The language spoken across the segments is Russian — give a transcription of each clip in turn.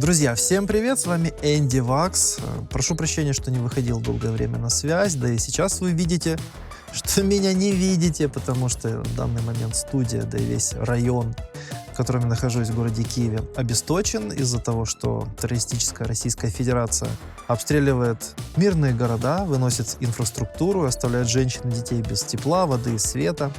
Друзья, всем привет, с вами Энди Вакс. Прошу прощения, что не выходил долгое время на связь, да и сейчас вы видите, что меня не видите, потому что в данный момент студия, да и весь район, в котором я нахожусь в городе Киеве, обесточен из-за того, что террористическая Российская Федерация обстреливает мирные города, выносит инфраструктуру, оставляет женщин и детей без тепла, воды и света.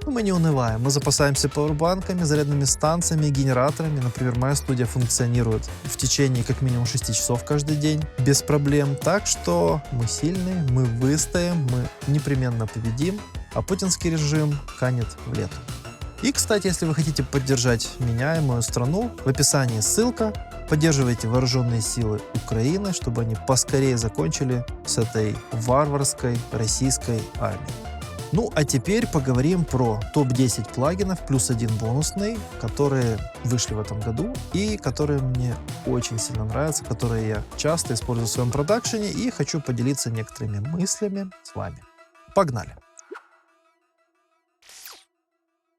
Но мы не унываем, мы запасаемся пауэрбанками, зарядными станциями, генераторами. Например, моя студия функционирует в течение как минимум 6 часов каждый день, без проблем. Так что мы сильные, мы выстоим, мы непременно победим, а путинский режим канет в лету. И, кстати, если вы хотите поддержать меня и мою страну, в описании ссылка. Поддерживайте вооруженные силы Украины, чтобы они поскорее закончили с этой варварской российской армией. Ну, а теперь поговорим про топ-10 плагинов плюс один бонусный, которые вышли в этом году и которые мне очень сильно нравятся, которые я часто использую в своем продакшене и хочу поделиться некоторыми мыслями с вами. Погнали!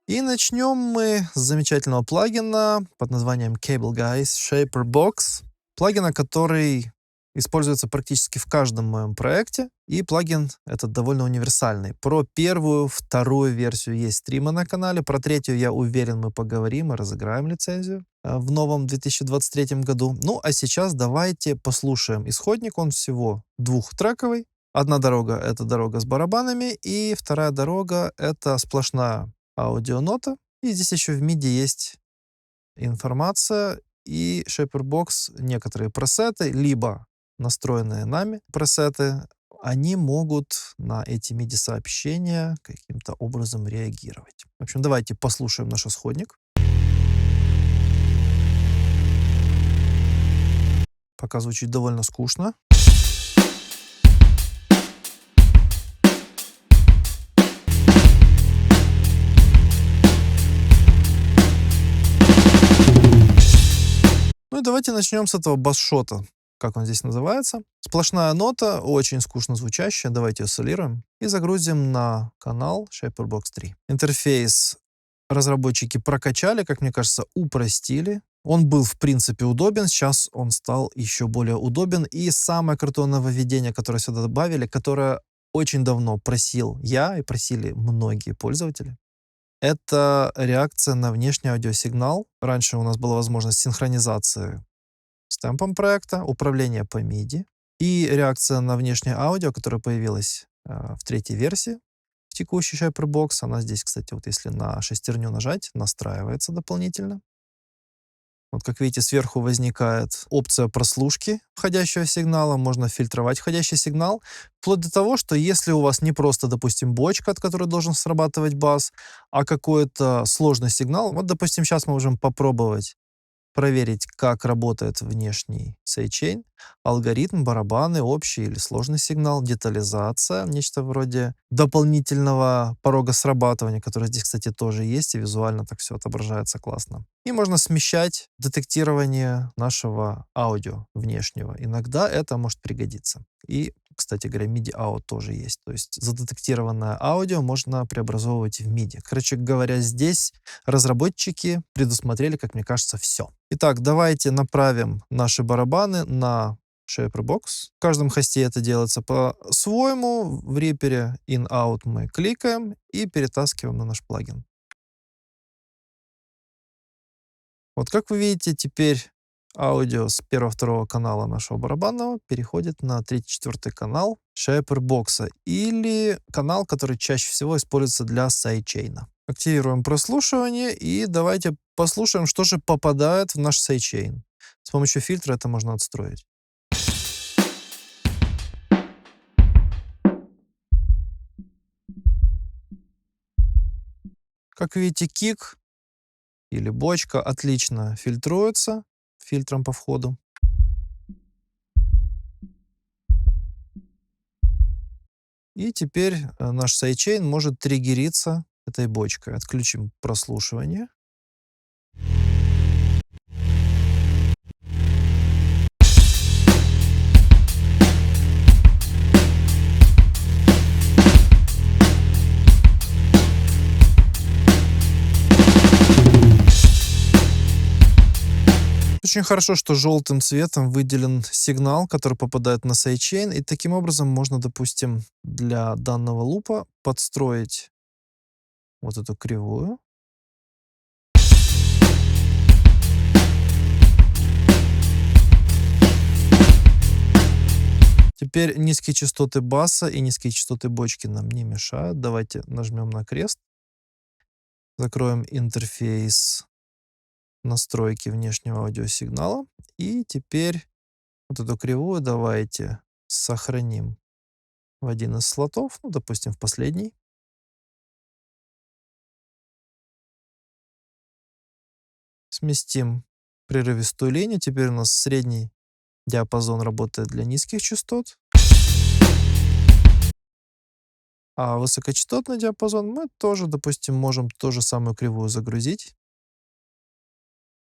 И начнем мы с замечательного плагина под названием Cable Guys Shaper Box. Плагина, который используется практически в каждом моем проекте. И плагин этот довольно универсальный. Про первую, вторую версию есть стримы на канале. Про третью, я уверен, мы поговорим и разыграем лицензию в новом 2023 году. Ну, а сейчас давайте послушаем исходник. Он всего двухтрековый. Одна дорога — это дорога с барабанами, и вторая дорога — это сплошная аудионота. И здесь еще в MIDI есть информация и Shaperbox, некоторые пресеты, либо настроенные нами пресеты, они могут на эти MIDI-сообщения каким-то образом реагировать. В общем, давайте послушаем наш исходник. Пока звучит довольно скучно. Ну и давайте начнем с этого басшота, как он здесь называется. Сплошная нота, очень скучно звучащая. Давайте ее солируем и загрузим на канал Shaperbox 3. Интерфейс разработчики прокачали, как мне кажется, упростили. Он был, в принципе, удобен, сейчас он стал еще более удобен. И самое крутое нововведение, которое сюда добавили, которое очень давно просил я и просили многие пользователи, это реакция на внешний аудиосигнал. Раньше у нас была возможность синхронизации с темпом проекта, управление по MIDI и реакция на внешнее аудио, которая появилась в третьей версии в текущей Shaperbox. Она здесь, кстати, вот если на шестерню нажать, настраивается дополнительно. Вот как видите, сверху возникает опция прослушки входящего сигнала. Можно фильтровать входящий сигнал. Вплоть до того, что если у вас не просто, допустим, бочка, от которой должен срабатывать бас, а какой-то сложный сигнал. Вот, допустим, сейчас мы можем попробовать проверить, как работает внешний сайдчейн, алгоритм, барабаны, общий или сложный сигнал, детализация, нечто вроде дополнительного порога срабатывания, который здесь, кстати, тоже есть, и визуально так все отображается классно. И можно смещать детектирование нашего аудио внешнего. Иногда это может пригодиться. И, кстати говоря, MIDI-out тоже есть. То есть задетектированное аудио можно преобразовывать в MIDI. Короче говоря, здесь разработчики предусмотрели, как мне кажется, все. Итак, давайте направим наши барабаны на Shaperbox. В каждом хосте это делается по-своему. В рипере in-out мы кликаем и перетаскиваем на наш плагин. Вот как вы видите, теперь аудио с 1-2 канала нашего барабанного переходит на 3-4 канал Shaperbox, или канал, который чаще всего используется для сайдчейна. Активируем прослушивание и давайте послушаем, что же попадает в наш сайдчейн. С помощью фильтра это можно отстроить. Как видите, кик или бочка отлично фильтруется фильтром по входу. И теперь наш сайдчейн может триггериться этой бочкой. Отключим прослушивание. Очень хорошо, что желтым цветом выделен сигнал, который попадает на сайдчейн, и таким образом можно, допустим, для данного лупа подстроить вот эту кривую. Теперь низкие частоты баса и низкие частоты бочки нам не мешают. Давайте нажмем на крест, закроем интерфейс настройки внешнего аудиосигнала. И теперь вот эту кривую давайте сохраним в один из слотов, ну, допустим, в последний. Сместим прерывистую линию. Теперь у нас средний диапазон работает для низких частот. А высокочастотный диапазон мы тоже, допустим, можем ту же самую кривую загрузить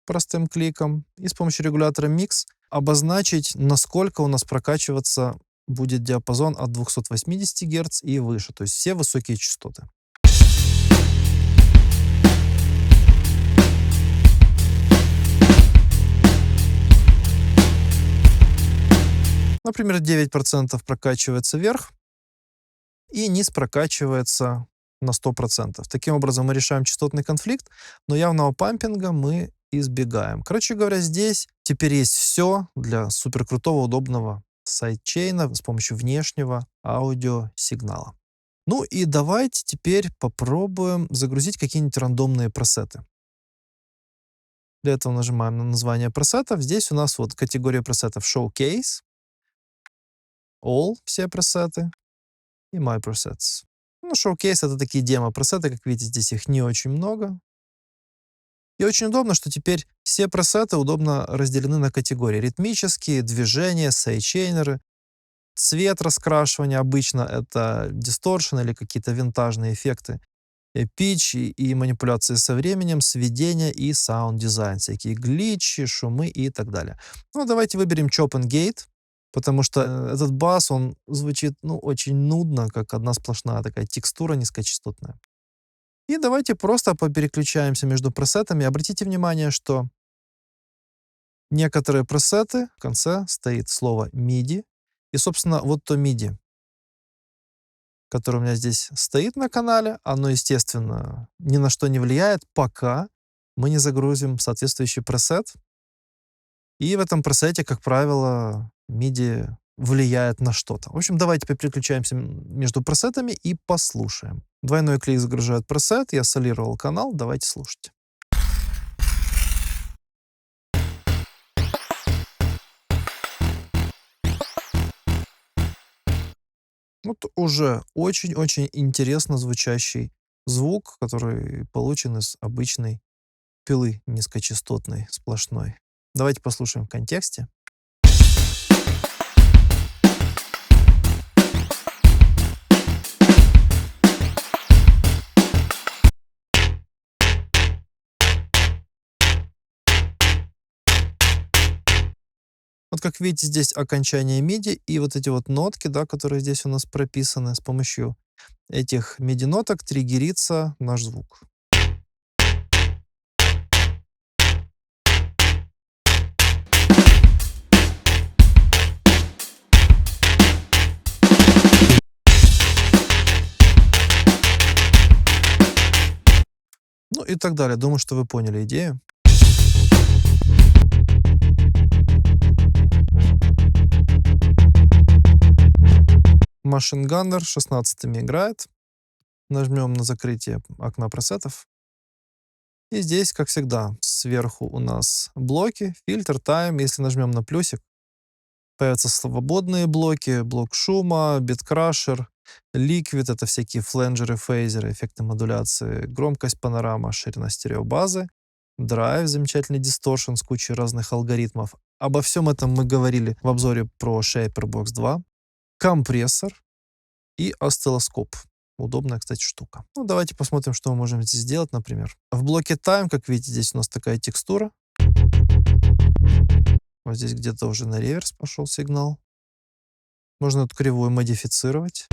простым кликом и с помощью регулятора Mix обозначить, насколько у нас прокачиваться будет диапазон от 280 Гц и выше, то есть все высокие частоты. Например, 9% прокачивается вверх, и низ прокачивается на 100%. Таким образом, мы решаем частотный конфликт, но явного пампинга мы избегаем. Короче говоря, здесь теперь есть все для суперкрутого, удобного сайдчейна с помощью внешнего аудиосигнала. Ну и давайте теперь попробуем загрузить какие-нибудь рандомные пресеты. Для этого нажимаем на название пресетов. Здесь у нас вот категория пресетов Showcase, All, все пресеты, и My Presets. Ну, Showcase — это такие демо-пресеты, как видите, здесь их не очень много. И очень удобно, что теперь все пресеты удобно разделены на категории. Ритмические, движения, сайдчейнеры, цвет раскрашивания, обычно это дисторшн или какие-то винтажные эффекты, питч и манипуляции со временем, сведения и саунд-дизайн, всякие гличи, шумы и так далее. Ну, давайте выберем Chop and Gate, потому что этот бас, он звучит, ну, очень нудно, как одна сплошная такая текстура низкочастотная. И давайте просто попереключаемся между пресетами. Обратите внимание, что некоторые пресеты, в конце стоит слово MIDI. И, собственно, вот то MIDI, которое у меня здесь стоит на канале, оно, естественно, ни на что не влияет, пока мы не загрузим соответствующий пресет. И в этом пресете, как правило, MIDI влияет на что-то. В общем, давайте переключаемся между пресетами и послушаем. Двойной клик загружает пресет, я солировал канал, давайте слушать. Вот уже очень-очень интересно звучащий звук, который получен из обычной пилы низкочастотной, сплошной. Давайте послушаем в контексте. Вот как видите, здесь окончание MIDI и вот эти вот нотки, да, которые здесь у нас прописаны. С помощью этих MIDI-ноток триггерится наш звук. Ну и так далее. Думаю, что вы поняли идею. Machine Gunner 16-ми играет. Нажмем на закрытие окна пресетов. И здесь, как всегда, сверху у нас блоки, фильтр, тайм. Если нажмем на плюсик, появятся свободные блоки, блок шума, биткрашер, ликвид, это всякие фленджеры, фейзеры, эффекты модуляции, громкость, панорама, ширина стереобазы, драйв, замечательный дисторшн с кучей разных алгоритмов. Обо всем этом мы говорили в обзоре про ShaperBox 2. Компрессор и осциллоскоп. Удобная, кстати, штука. Ну, давайте посмотрим, что мы можем здесь сделать, например. В блоке Time, как видите, здесь у нас такая текстура. Вот здесь где-то уже на реверс пошел сигнал. Можно эту кривую модифицировать.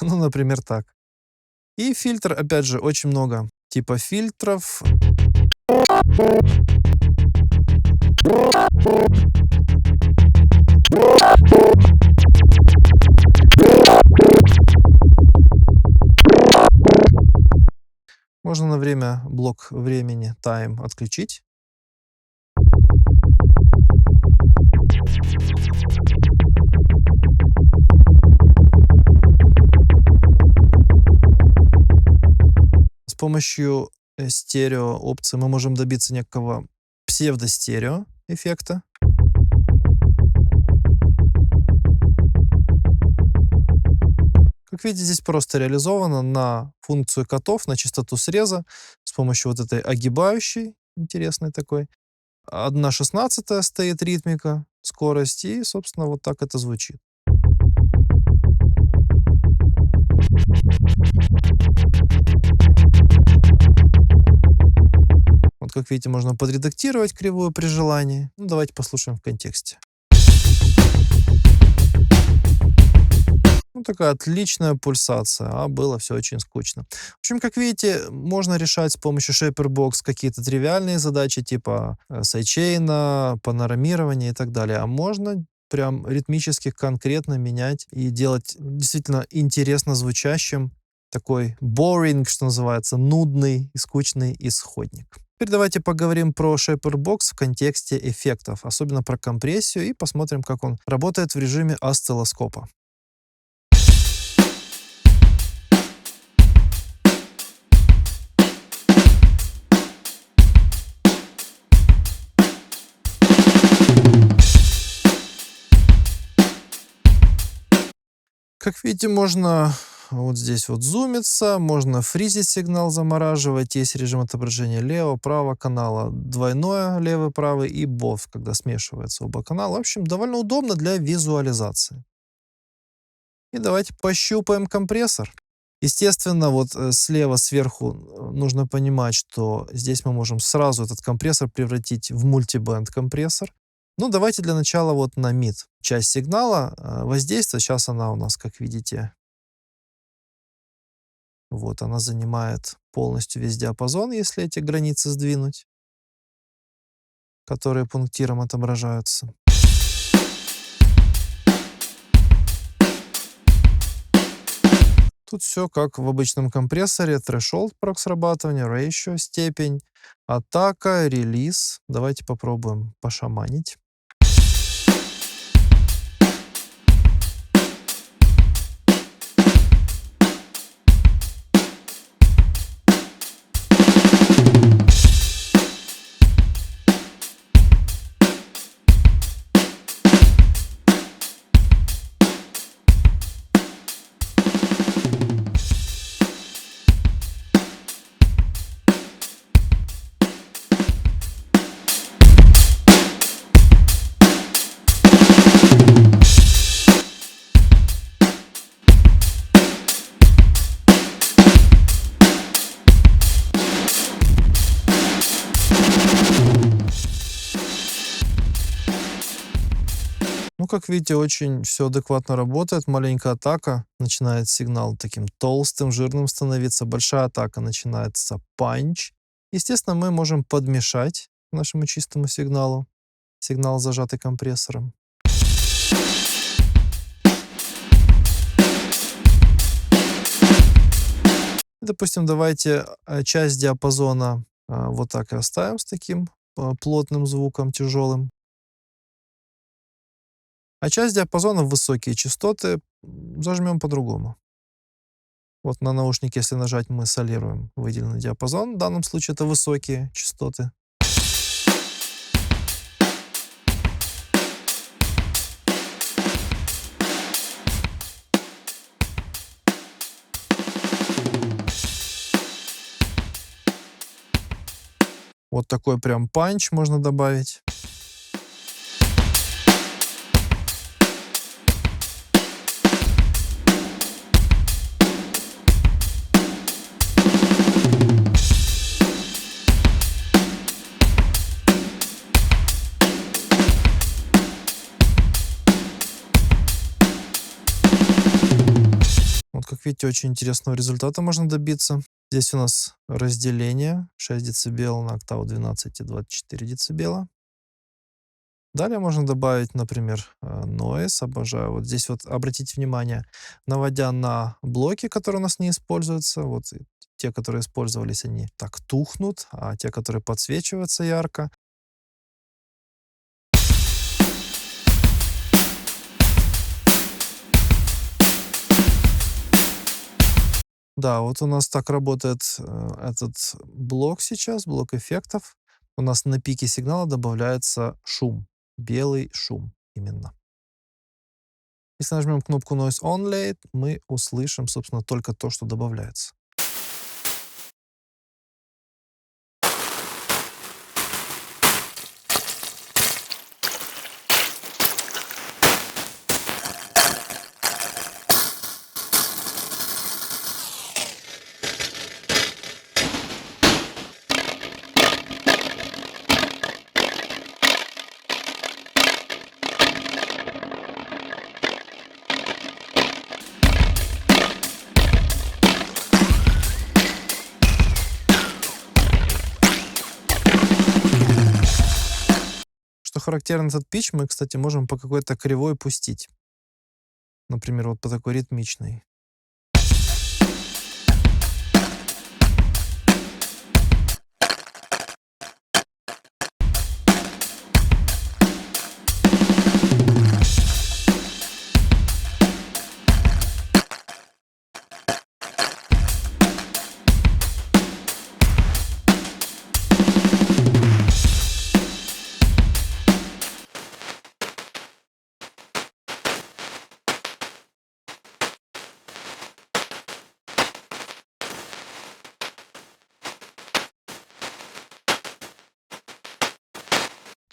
Ну, например, так. И фильтр, опять же, очень много типа фильтров. Можно на время блок времени time отключить. С помощью стерео опции мы можем добиться некого псевдостерео эффекта. Как видите, здесь просто реализовано на функцию котов, на частоту среза с помощью вот этой огибающей, интересной такой. 1/16 стоит ритмика, скорость, и, собственно, вот так это звучит. Вот, как видите, можно подредактировать кривую при желании. Ну, давайте послушаем в контексте. Ну, такая отличная пульсация, а было все очень скучно. В общем, как видите, можно решать с помощью Shaperbox какие-то тривиальные задачи типа сайдчейна, панорамирования и так далее. А можно прям ритмически конкретно менять и делать действительно интересно звучащим такой boring, что называется, нудный и скучный исходник. Теперь давайте поговорим про Shaperbox в контексте эффектов, особенно про компрессию, и посмотрим, как он работает в режиме осциллоскопа. Как видите, можно вот здесь вот зумиться, можно фризить сигнал, замораживать. Есть режим отображения левого, правого канала, двойное левый, правый и both, когда смешивается оба канала. В общем, довольно удобно для визуализации. И давайте пощупаем компрессор. Естественно, вот слева сверху нужно понимать, что здесь мы можем сразу этот компрессор превратить в мультибенд компрессор. Ну, давайте для начала вот на mid часть сигнала воздействия. Сейчас она у нас, как видите, вот она занимает полностью весь диапазон, если эти границы сдвинуть, которые пунктиром отображаются. Тут все как в обычном компрессоре. Threshold порог срабатывания, ratio степень, атака, релиз. Давайте попробуем пошаманить. Ну, как видите, очень все адекватно работает. Маленькая атака начинает сигнал таким толстым, жирным становиться. Большая атака начинается панч. Естественно, мы можем подмешать к нашему чистому сигналу. Сигнал, зажатый компрессором. Допустим, давайте часть диапазона вот так и оставим с таким плотным звуком, тяжелым. А часть диапазона в высокие частоты зажмем по-другому. Вот на наушнике, если нажать, мы солируем выделенный диапазон. В данном случае это высокие частоты. Вот такой прям панч можно добавить. как видите, очень интересного результата можно добиться. Здесь у нас разделение 6 дБ на октаву 12 и 24 дБ. Далее можно добавить, например, noise. Обожаю. Вот здесь вот обратите внимание, наводя на блоки, которые у нас не используются, вот те, которые использовались, они так тухнут, а те, которые подсвечиваются ярко. Да, вот у нас так работает этот блок сейчас, блок эффектов. У нас на пике сигнала добавляется шум, белый шум именно. Если нажмем кнопку Noise Only, мы услышим, собственно, только то, что добавляется. Что характерно, этот питч мы, кстати, можем по какой-то кривой пустить. Например, вот по такой ритмичной.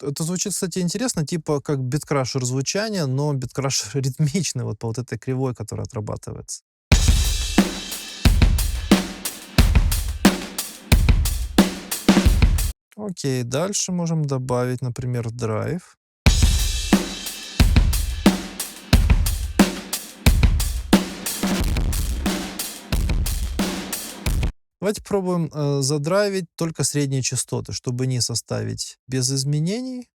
Это звучит, кстати, интересно, типа как биткрашер звучания, но биткрашер ритмичный, вот по вот этой кривой, которая отрабатывается. Окей, дальше можем добавить, например, драйв. Давайте пробуем задрайвить только средние частоты, чтобы не составить без изменений,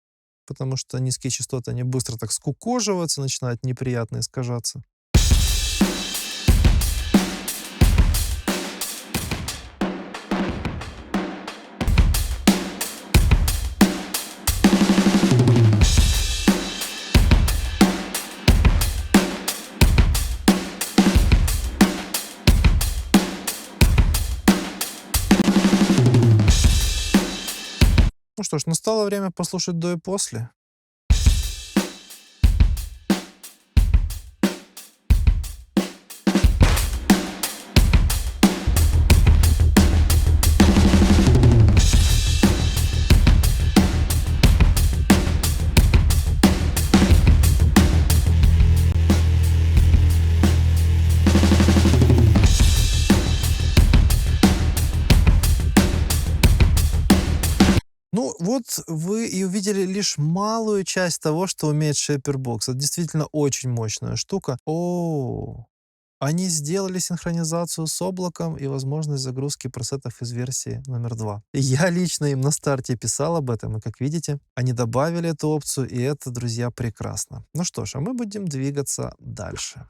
потому что низкие частоты, они быстро так скукоживаются, начинают неприятно искажаться. Ну что ж, настало время послушать до и после. Ну, вот вы и увидели лишь малую часть того, что умеет Shaperbox. Это действительно очень мощная штука. О, они сделали синхронизацию с облаком и возможность загрузки пресетов из версии номер 2. Я лично им на старте писал об этом, и как видите, они добавили эту опцию, и это, друзья, прекрасно. Ну что ж, а мы будем двигаться дальше.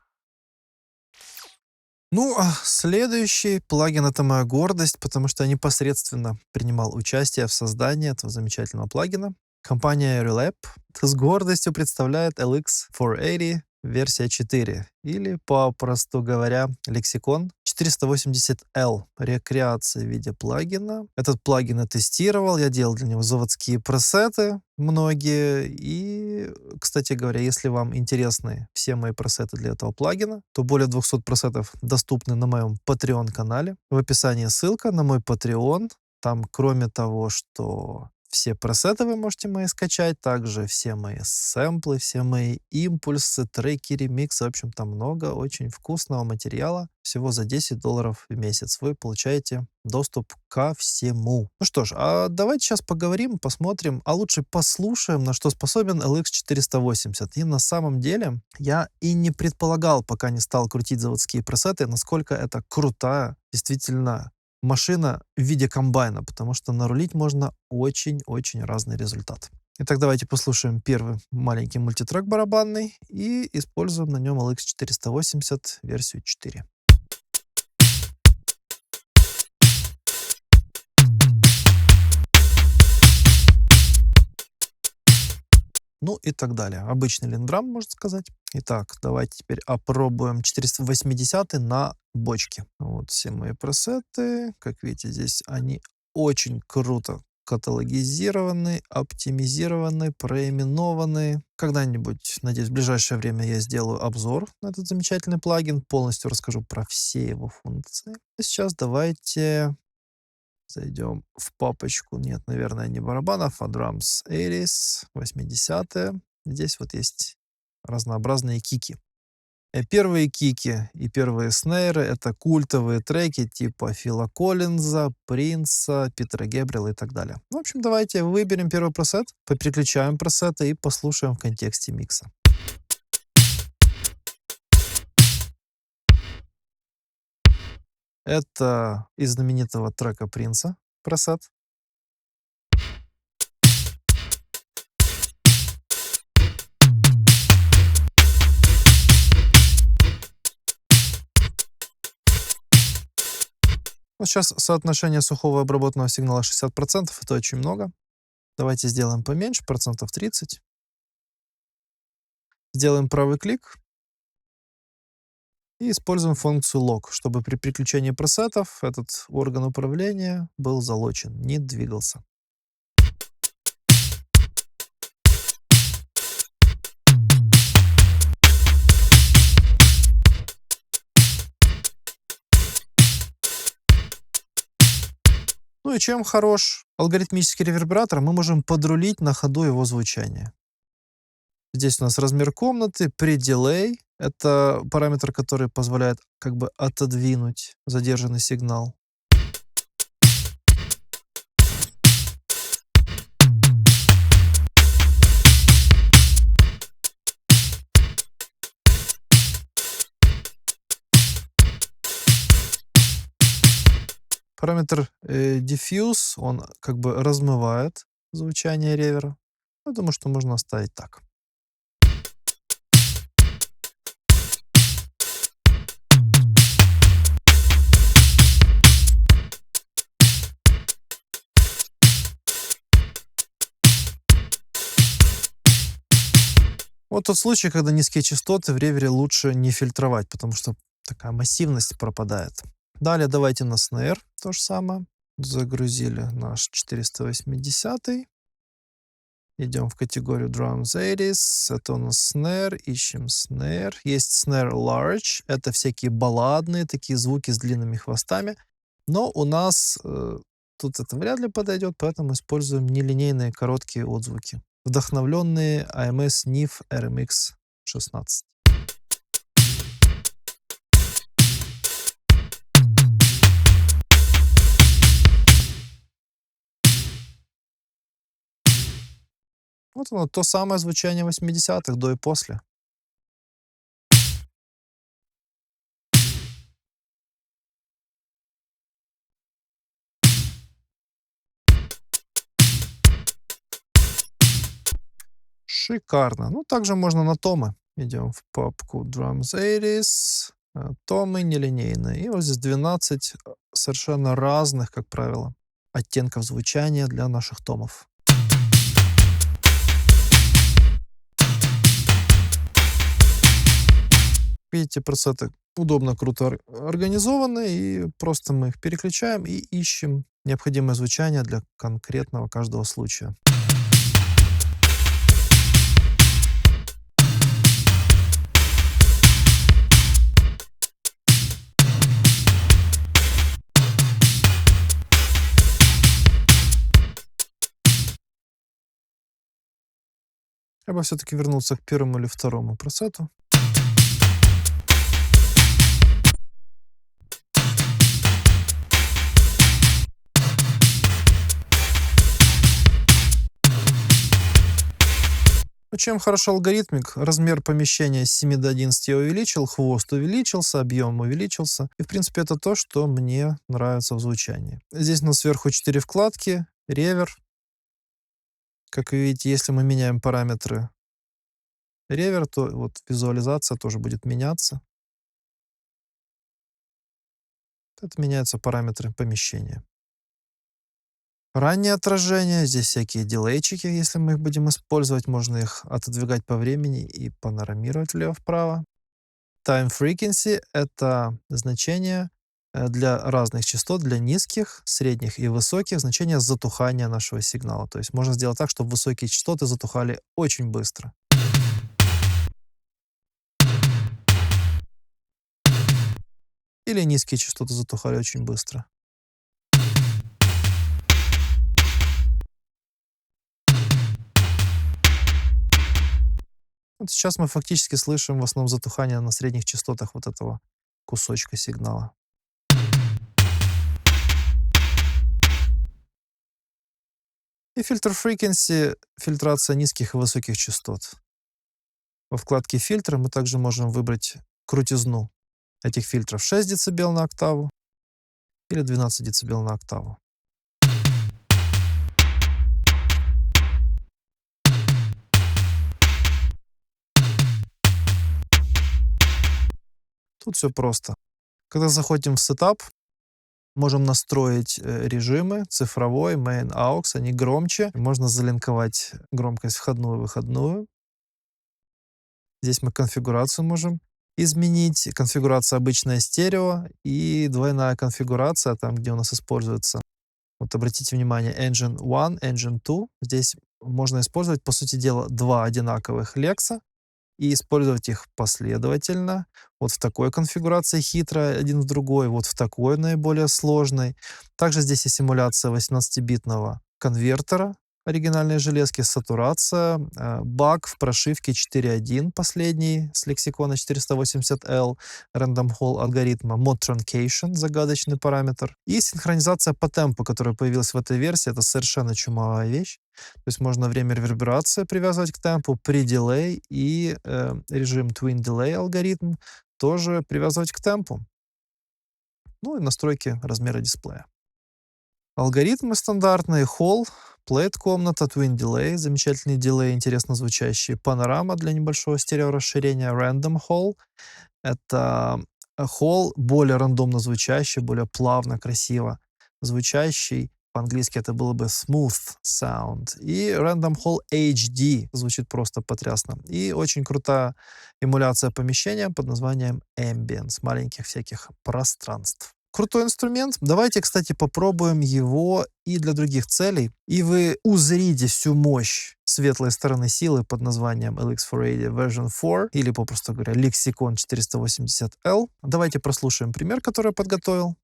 Ну, а следующий плагин — это моя гордость, потому что я непосредственно принимал участие в создании этого замечательного плагина. Компания Relap с гордостью представляет LX480 версия 4, или, попросту говоря, лексикон 480L, рекреация в виде плагина. Этот плагин я тестировал, я делал для него заводские пресеты, многие. И, кстати говоря, если вам интересны все мои пресеты для этого плагина, то более 200 пресетов доступны на моем Patreon канале. В описании ссылка на мой Patreon. Там, кроме того, что все пресеты вы можете мои скачать, также все мои сэмплы, все мои импульсы, треки, ремиксы. В общем, там много очень вкусного материала. Всего за $10 в месяц вы получаете доступ ко всему. Ну что ж, а давайте сейчас поговорим, посмотрим, а лучше послушаем, на что способен LX480. И на самом деле я и не предполагал, пока не стал крутить заводские пресеты, насколько это крутая, действительно, машина в виде комбайна, потому что нарулить можно очень-очень разный результат. Итак, давайте послушаем первый маленький мультитрек барабанный и используем на нем LX480 версию 4. Ну и так далее. Обычный линдрам, можно сказать. Итак, давайте теперь опробуем 480 на бочке. Вот все мои пресеты. Как видите, здесь они очень круто каталогизированы, оптимизированы, проименованы. Когда-нибудь, надеюсь, в ближайшее время я сделаю обзор на этот замечательный плагин, полностью расскажу про все его функции. А сейчас давайте зайдем в папочку, нет, наверное, не барабанов, а Drums 80s, 80-е. Здесь вот есть разнообразные кики. Первые кики и первые снейры — это культовые треки типа Фила Коллинза, Принца, Питера Гебрила и так далее. В общем, давайте выберем первый пресет, попереключаем пресеты и послушаем в контексте микса. Это из знаменитого трека Принца пресет. Вот сейчас соотношение сухого и обработанного сигнала 60%, это очень много. Давайте сделаем поменьше, процентов 30. Сделаем правый клик и используем функцию Lock, чтобы при переключении пресетов этот орган управления был залочен, не двигался. Ну и чем хорош алгоритмический ревербератор, мы можем подрулить на ходу его звучание. Здесь у нас размер комнаты, предилей. Это параметр, который позволяет как бы отодвинуть задержанный сигнал. Параметр Diffuse, он как бы размывает звучание ревера. Я думаю, что можно оставить так. Вот тот случай, когда низкие частоты в ревере лучше не фильтровать, потому что такая массивность пропадает. Далее давайте на снейр то же самое. Загрузили наш 480. Идем в категорию Drums 80s. Это у нас снейр. Ищем снейр. Есть снейр large. Это всякие балладные такие звуки с длинными хвостами. Но у нас тут это вряд ли подойдет, поэтому используем нелинейные короткие отзвуки, вдохновленные AMS NIF RMX 16. Вот оно, то самое звучание 80-х, до и после. Шикарно. Ну, также можно на томы. Идем в папку Drums 80s. Томы нелинейные. И вот здесь 12 совершенно разных, как правило, оттенков звучания для наших томов. Видите, пресеты удобно, круто организованы, и просто мы их переключаем и ищем необходимое звучание для конкретного каждого случая. Я бы все-таки вернулся к первому или второму пресету. Ну, чем хорошо алгоритмик? Размер помещения с 7 до 11 я увеличил, хвост увеличился, объем увеличился. И, в принципе, это то, что мне нравится в звучании. Здесь у нас сверху 4 вкладки, ревер. Как вы видите, если мы меняем параметры ревер, то вот визуализация тоже будет меняться. Это меняются параметры помещения. Раннее отражение, здесь всякие дилейчики, если мы их будем использовать, можно их отодвигать по времени и панорамировать влево-вправо. Time frequency — это значение для разных частот, для низких, средних и высоких, значение затухания нашего сигнала. То есть можно сделать так, чтобы высокие частоты затухали очень быстро. Или низкие частоты затухали очень быстро. Вот сейчас мы фактически слышим в основном затухание на средних частотах вот этого кусочка сигнала. И фильтр frequency — фильтрация низких и высоких частот. Во вкладке «Фильтры» мы также можем выбрать крутизну этих фильтров: 6 дБ на октаву или 12 дБ на октаву. Тут все просто. Когда заходим в сетап, можем настроить режимы: цифровой, main, aux, они громче. Можно залинковать громкость входную и выходную. Здесь мы конфигурацию можем изменить. Конфигурация обычная стерео и двойная конфигурация, там, где у нас используется. Вот обратите внимание, Engine 1, Engine 2. Здесь можно использовать, по сути дела, два одинаковых лекса и использовать их последовательно. Вот в такой конфигурации хитрой, один в другой, вот в такой наиболее сложной. Также здесь и симуляция 18-битного конвертера оригинальной железки, сатурация, баг в прошивке 4.1 последний с лексикона 480L, Random Hall алгоритма, Mod Truncation, загадочный параметр, и синхронизация по темпу, которая появилась в этой версии. Это совершенно чумовая вещь. То есть можно время реверберации привязывать к темпу, pre-delay и режим Twin Delay алгоритм тоже привязывать к темпу. Ну и настройки размера дисплея. Алгоритмы стандартные: Hall, Plate комната, Twin Delay, замечательный дилей, интересно звучащий, панорама для небольшого стереорасширения, Random Hall. Это Hall более рандомно звучащий, более плавно, красиво звучащий. По-английски это было бы Smooth Sound. И Random Hall HD звучит просто потрясно. И очень крутая эмуляция помещения под названием Ambience, маленьких всяких пространств. Крутой инструмент. Давайте, кстати, попробуем его и для других целей. И вы узрите всю мощь светлой стороны силы под названием LX480 Version 4, или, попросту говоря, Lexicon 480L. Давайте прослушаем пример, который я подготовил.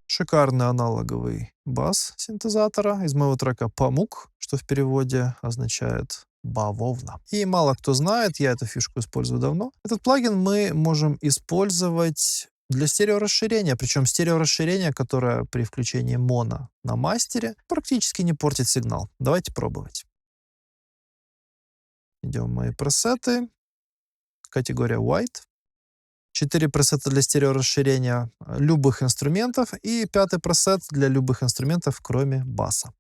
Шикарный аналоговый бас синтезатора из моего трека «Памук», что в переводе означает «бавовна». И мало кто знает, я эту фишку использую давно. Этот плагин мы можем использовать для стереорасширения, причем стереорасширение, которое при включении моно на мастере практически не портит сигнал. Давайте пробовать. Идем в мои пресеты, категория White. 4 пресета для стереорасширения любых инструментов и 5-й пресет для любых инструментов, кроме баса.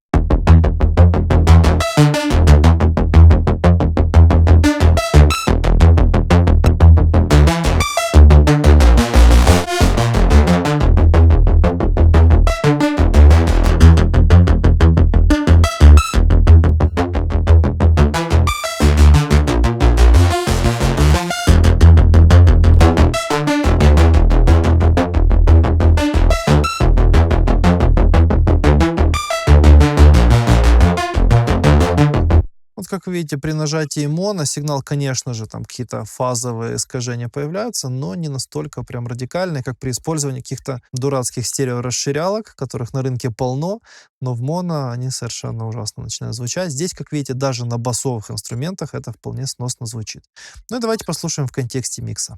как вы видите, при нажатии моно сигнал, конечно же, там какие-то фазовые искажения появляются, но не настолько прям радикальные, как при использовании каких-то дурацких стереорасширялок, которых на рынке полно, но в моно они совершенно ужасно начинают звучать. Здесь, как видите, даже на басовых инструментах это вполне сносно звучит. Ну и давайте послушаем в контексте микса.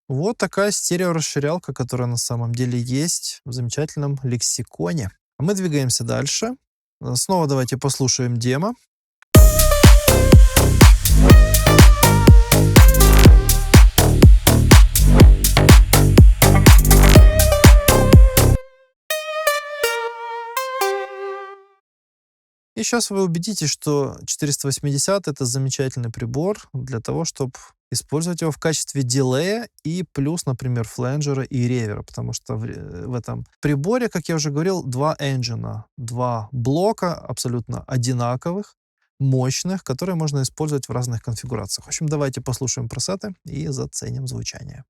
Вот такая стереорасширялка, которая на самом деле есть в замечательном лексиконе. А мы двигаемся дальше. Снова давайте послушаем демо. И сейчас вы убедитесь, что 480 это замечательный прибор для того, чтобы использовать его в качестве дилея и плюс, например, фленджера и ревера, потому что в этом приборе, как я уже говорил, два энджина, два блока абсолютно одинаковых, мощных, которые можно использовать в разных конфигурациях. В общем, давайте послушаем пресеты и заценим звучание.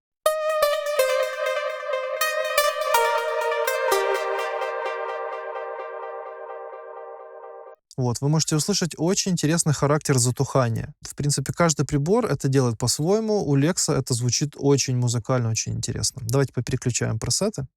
Вот, вы можете услышать очень интересный характер затухания. В принципе, каждый прибор это делает по-своему. У Lexa это звучит очень музыкально, очень интересно. Давайте попереключаем пресеты.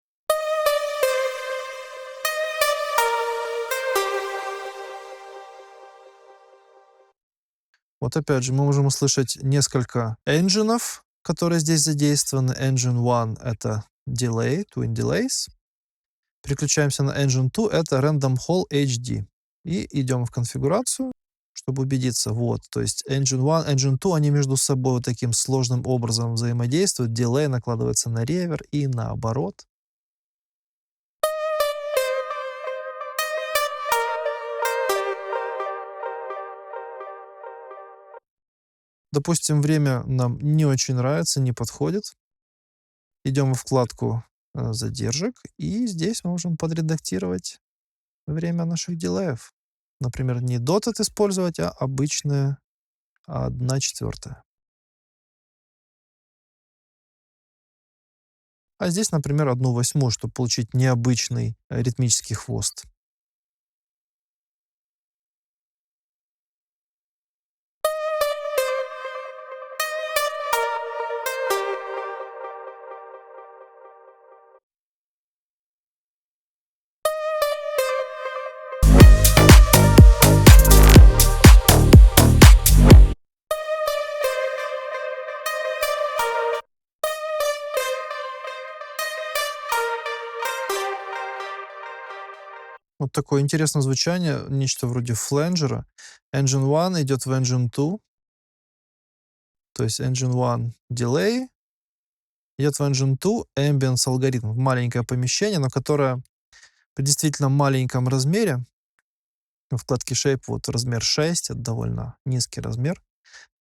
Вот опять же, мы можем услышать несколько энджинов, которые здесь задействованы. Engine 1 — это delay, twin delays. Переключаемся на Engine 2, это Random Hall HD. И идем в конфигурацию, чтобы убедиться. Вот, то есть Engine 1, Engine 2, они между собой вот таким сложным образом взаимодействуют. Дилей накладывается на ревер и наоборот. Допустим, время нам не очень нравится, не подходит. Идем в вкладку задержек, и здесь мы можем подредактировать время наших дилеев. Например, не dotted использовать, а обычное 1/4. А здесь, например, 1/8, чтобы получить необычный ритмический хвост. Вот такое интересное звучание, нечто вроде фленджера. Engine 1 идет в Engine 2, то есть Engine 1 delay, идет в Engine 2 ambience алгоритм, в маленькое помещение, но которое при действительно маленьком размере, в вкладке Shape вот размер 6, это довольно низкий размер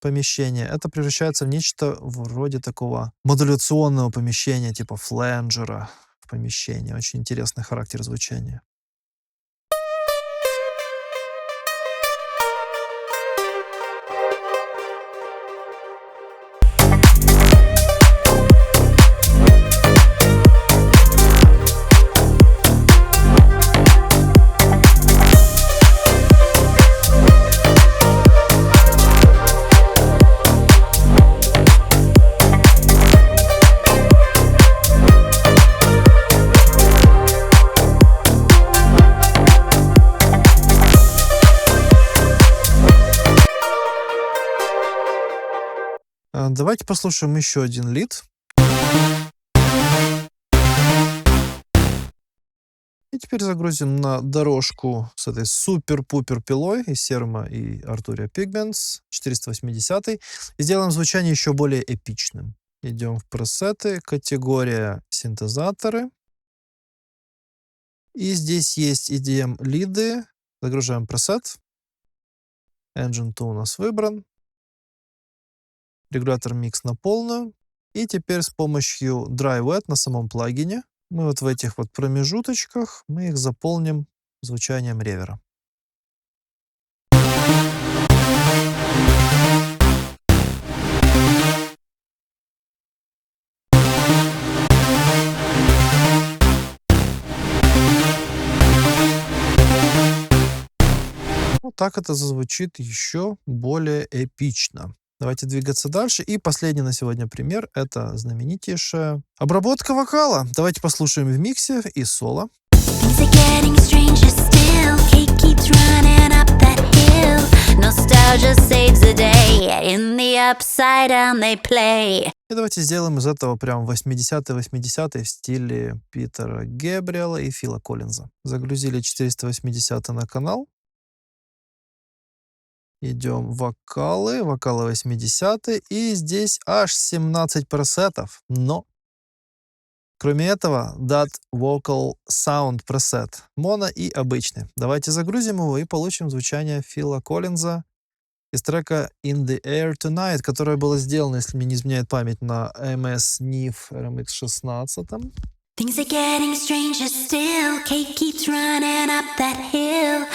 помещения, это превращается в нечто вроде такого модуляционного помещения, типа фленджера в помещении. Очень интересный характер звучания. Давайте послушаем еще один лид. И теперь загрузим на дорожку с этой супер-пупер пилой из Serma и Arturia Pigments 480. И сделаем звучание еще более эпичным. Идем в пресеты, категория синтезаторы. И здесь есть EDM лиды. Загружаем пресет. Engine 2 у нас выбран. Регулятор микс на полную. И теперь с помощью Dry Wet на самом плагине мы вот в этих вот промежуточках мы их заполним звучанием ревера. Вот так это зазвучит еще более эпично. Давайте двигаться дальше. И последний на сегодня пример — это знаменитейшая обработка вокала. Давайте послушаем в миксе и соло. Things are getting stranger still. Kate keeps running up that hill. Nostalgia saves the day. In the upside down they play. И давайте сделаем из этого прям 80-80 в стиле Питера Гэбриэла и Фила Коллинза. Загрузили 480 на канал. Идем в вокалы, вокалы 80, и здесь аж 17 пресетов. Но кроме этого, That Vocal Sound пресет, моно и обычный. Давайте загрузим его и получим звучание Фила Коллинза из трека In the Air Tonight, которое было сделано, если мне не изменяет память, на MS NIF RMX 16. Things are getting stranger still. Kate keeps running up that hill.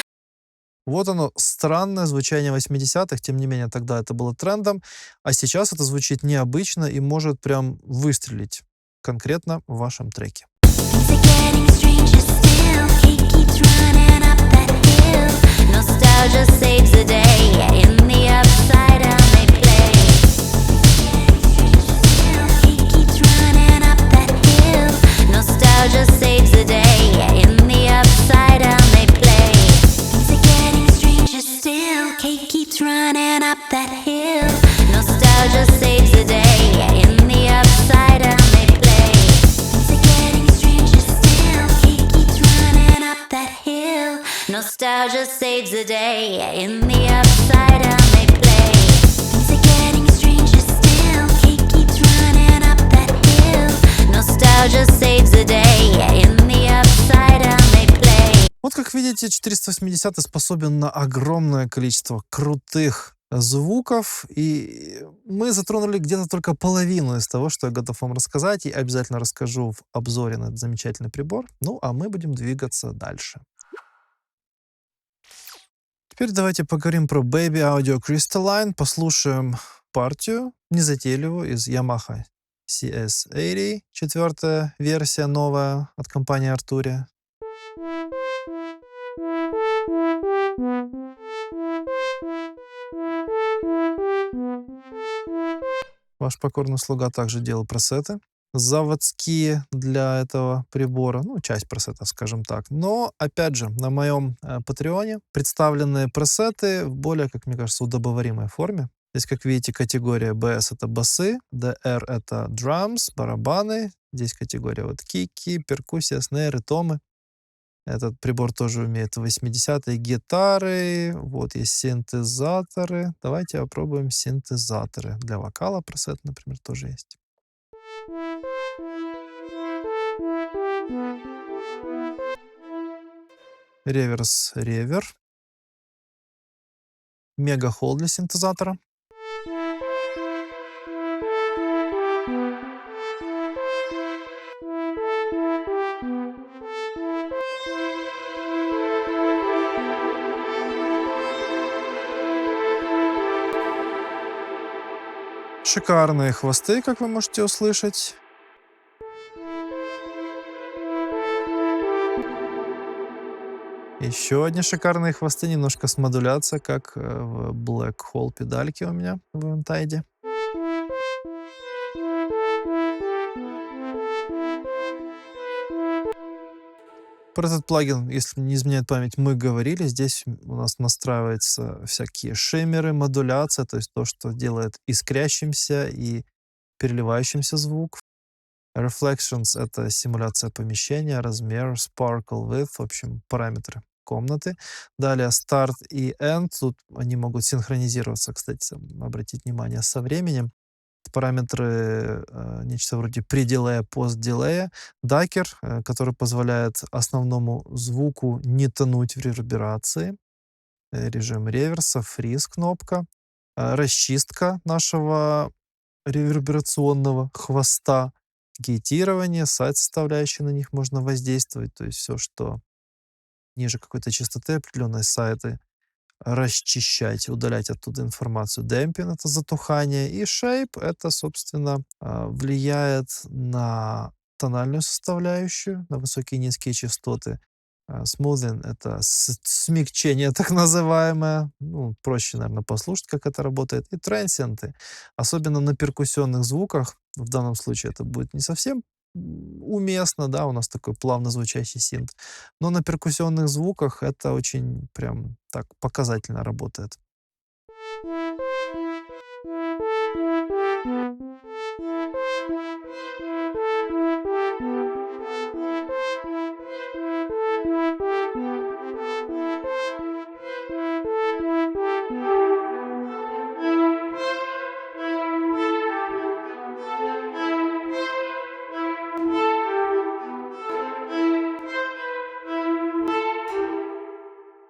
Вот оно, странное звучание 80-х, тем не менее тогда это было трендом, а сейчас это звучит необычно и может прям выстрелить конкретно в вашем треке. Things are getting stranger still. Kate keeps running up that hill. Nostalgia saves the day. In the upside down they play. Kate keeps running up that hill. Nostalgia saves the day. In the upside down they play. Things are getting stranger still. Kate keeps running up that hill. Nostalgia saves the day. In the upside down they play. Things are getting stranger still. Kate keeps running up that hill. Nostalgia saves the day. In the upside down they play. Things are getting stranger still. Kate keeps running up that hill. Nostalgia saves the day. In the upside down they play. Вот как видите, 480 способен на огромное количество крутых звуков, и мы затронули где-то только половину из того, что я готов вам рассказать, и обязательно расскажу в обзоре на этот замечательный прибор. Ну, а мы будем двигаться дальше. Теперь давайте поговорим про Baby Audio Crystalline, послушаем партию незатейливую из Yamaha CS80, 4-я версия новая от компании Arturia. Ваш покорный слуга также делал пресеты заводские для этого прибора, ну, часть пресетов, скажем так. Но, опять же, на моем Патреоне представлены пресеты в более, как мне кажется, удобоваримой форме. Здесь, как видите, категория BS — это басы, DR — это drums, барабаны. Здесь категория вот кики, перкуссия, снейры, томы. Этот прибор тоже умеет 80-е гитары, вот есть синтезаторы. Давайте попробуем синтезаторы. Для вокала пресет, например, тоже есть. Реверс ревер. Мега холл для синтезатора. Шикарные хвосты, как вы можете услышать. Еще одни шикарные хвосты, немножко с модуляцией, как в Black Hole педальке у меня в Eventide. Про этот плагин, если не изменяет память, мы говорили. Здесь у нас настраиваются всякие шиммеры, модуляция, то есть то, что делает искрящимся и переливающимся звук. Reflections — это симуляция помещения, размер, sparkle, width, в общем, параметры комнаты. Далее start и end. Тут они могут синхронизироваться, кстати, обратить внимание, со временем. Параметры, нечто вроде pre-delay, post-delay. Дакер, который позволяет основному звуку не тонуть в реверберации. Режим реверса, фриз кнопка. Расчистка нашего реверберационного хвоста. Гейтирование, сайт-составляющие, на них можно воздействовать. То есть все, что ниже какой-то частоты определенной, сайты расчищать, удалять оттуда информацию. Демпинг — это затухание. И shape — это, собственно, влияет на тональную составляющую, на высокие и низкие частоты. Smoothing — это смягчение так называемое. Ну, проще, наверное, послушать, как это работает. И трансиенты, особенно на перкуссионных звуках, в данном случае это будет не совсем уместно, да, у нас такой плавно звучащий синт, но на перкуссионных звуках это очень прям так показательно работает.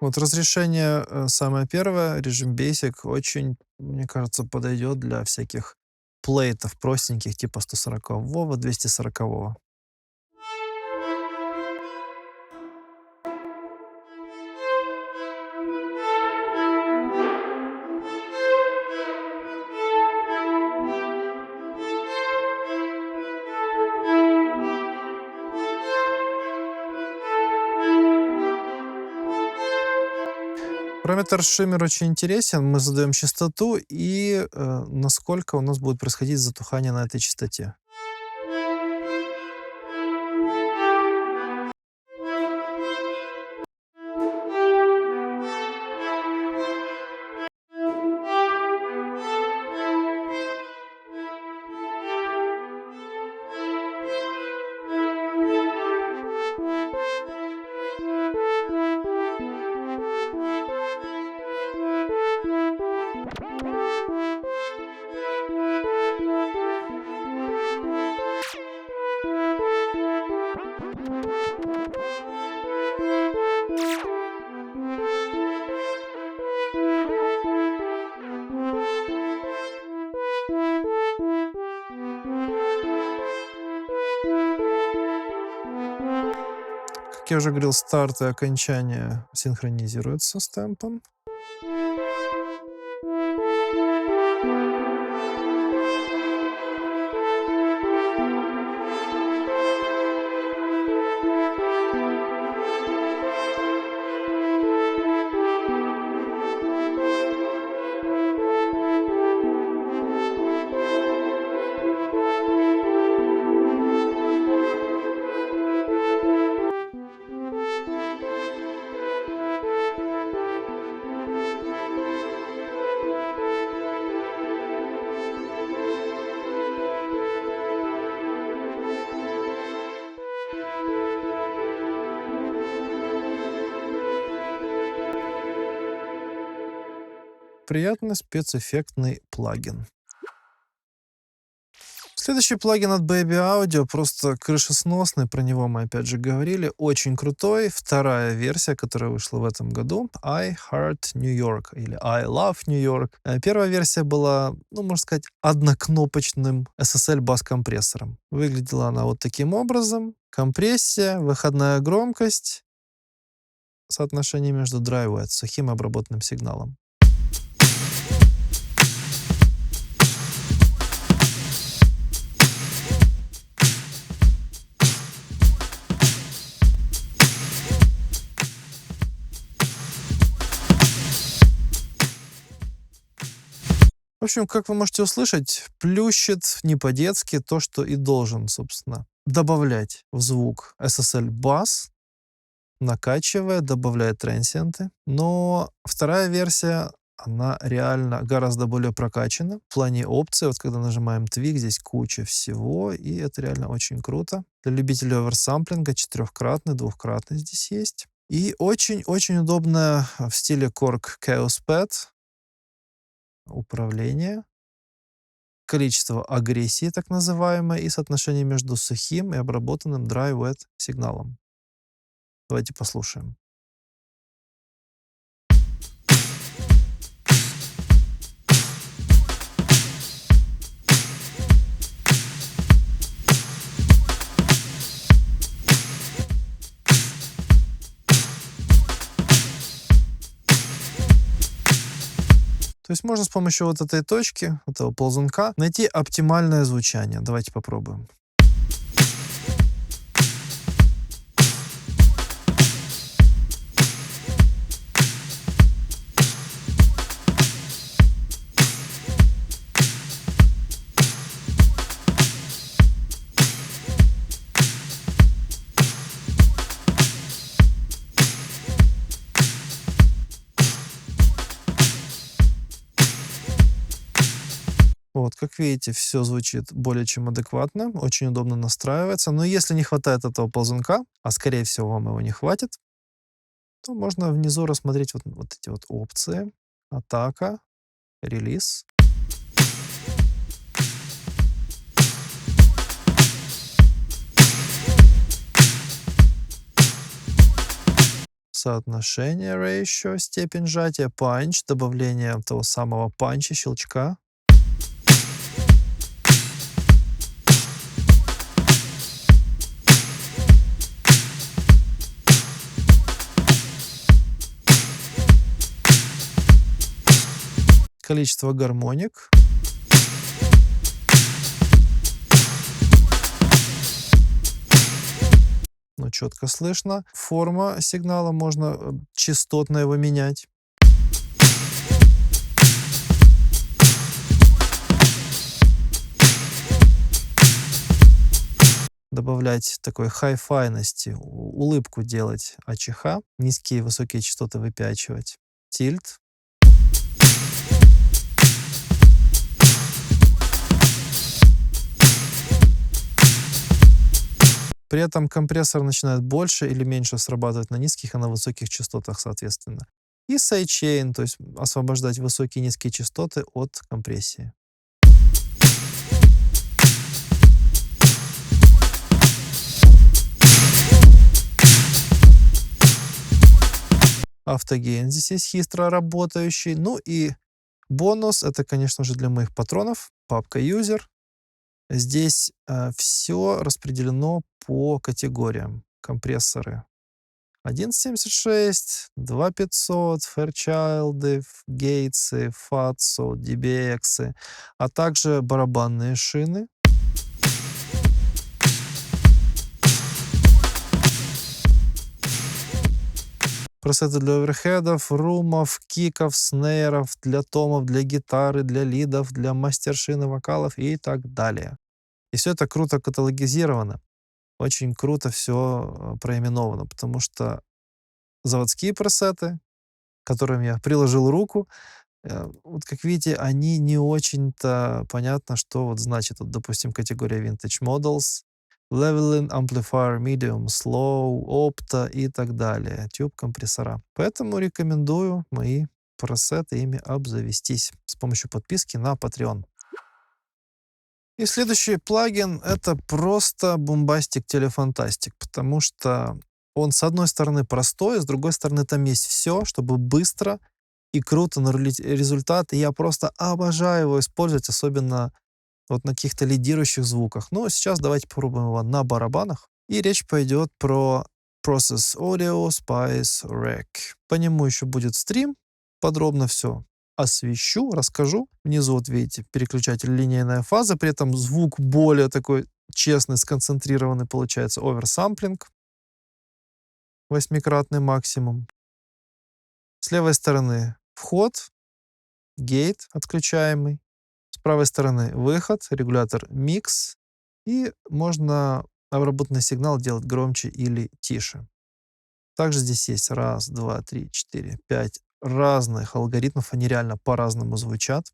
Вот разрешение, самое первое, режим Basic, очень, мне кажется, подойдет для всяких плейтов простеньких, типа 140-го, 240-го. Параметр шиммер очень интересен. Мы задаем частоту и насколько у нас будет происходить затухание на этой частоте. Как я уже говорил, старт и окончание синхронизируются с темпом. Приятный спецэффектный плагин. Следующий плагин от Baby Audio, просто крышесносный, про него мы опять же говорили, очень крутой. Вторая версия, которая вышла в этом году, I Heart New York или I Love New York. Первая версия была, ну, можно сказать, однокнопочным SSL бас-компрессором. Выглядела она вот таким образом. Компрессия, выходная громкость, соотношение между dry wet, сухим обработанным сигналом. В общем, как вы можете услышать, плющит не по-детски то, что и должен, собственно, добавлять в звук SSL бас, накачивая, добавляя трансиенты. Но вторая версия, она реально гораздо более прокачана в плане опций. Вот когда нажимаем Tweak, здесь куча всего, и это реально очень круто. Для любителей оверсамплинга четырехкратный, двухкратный здесь есть. И очень-очень удобно в стиле Korg Chaos Pad управление, количество агрессии, так называемое, и соотношение между сухим и обработанным dry-wet сигналом. Давайте послушаем. То есть можно с помощью вот этой точки, этого ползунка, найти оптимальное звучание. Давайте попробуем. Вот, как видите, все звучит более чем адекватно, очень удобно настраивается. Но если не хватает этого ползунка, а скорее всего вам его не хватит, то можно внизу рассмотреть вот эти вот опции. Атака, релиз. Соотношение, ratio, степень сжатия, панч, добавление того самого панча, щелчка. Количество гармоник. Ну, четко слышно. Форма сигнала, можно частотно его менять. Добавлять такой хай-файности, улыбку делать АЧХ, низкие и высокие частоты выпячивать. Тильт. При этом компрессор начинает больше или меньше срабатывать на низких и на высоких частотах, соответственно. И сайдчейн, то есть освобождать высокие и низкие частоты от компрессии. Автогейн здесь есть хитро работающий. Ну и бонус, это, конечно же, для моих патронов. Папка User. Здесь все распределено по категориям. Компрессоры 1.76, 2.500, Fairchild, Gates, Fatso, DBX, а также барабанные шины. Пресеты для оверхедов, румов, киков, снейров, для томов, для гитары, для лидов, для мастершины, вокалов и так далее. И все это круто каталогизировано. Очень круто все проименовано, потому что заводские пресеты, к которым я приложил руку, вот как видите, они не очень-то понятно, что вот значит. Вот, допустим, категория Vintage Models, Leveling, Amplifier, Medium, Slow, Opta и так далее. Тюб-компрессора. Поэтому рекомендую мои пресеты ими обзавестись с помощью подписки на Patreon. И следующий плагин — это просто бомбастик телефантастик, потому что он, с одной стороны, простой, с другой стороны, там есть все, чтобы быстро и круто нарулить результат. И я просто обожаю его использовать, особенно вот на каких-то лидирующих звуках. Но сейчас давайте попробуем его на барабанах. И речь пойдет про Process Audio Spice Rack. По нему еще будет стрим, подробно все освещу, расскажу. Внизу, вот видите, переключатель линейная фаза, при этом звук более такой честный, сконцентрированный получается. Оверсамплинг, 8-кратный максимум. С левой стороны вход, гейт отключаемый. С правой стороны выход, регулятор микс. И можно обработанный сигнал делать громче или тише. Также здесь есть 1, 2, 3, 4, 5 разных алгоритмов, они реально по-разному звучат.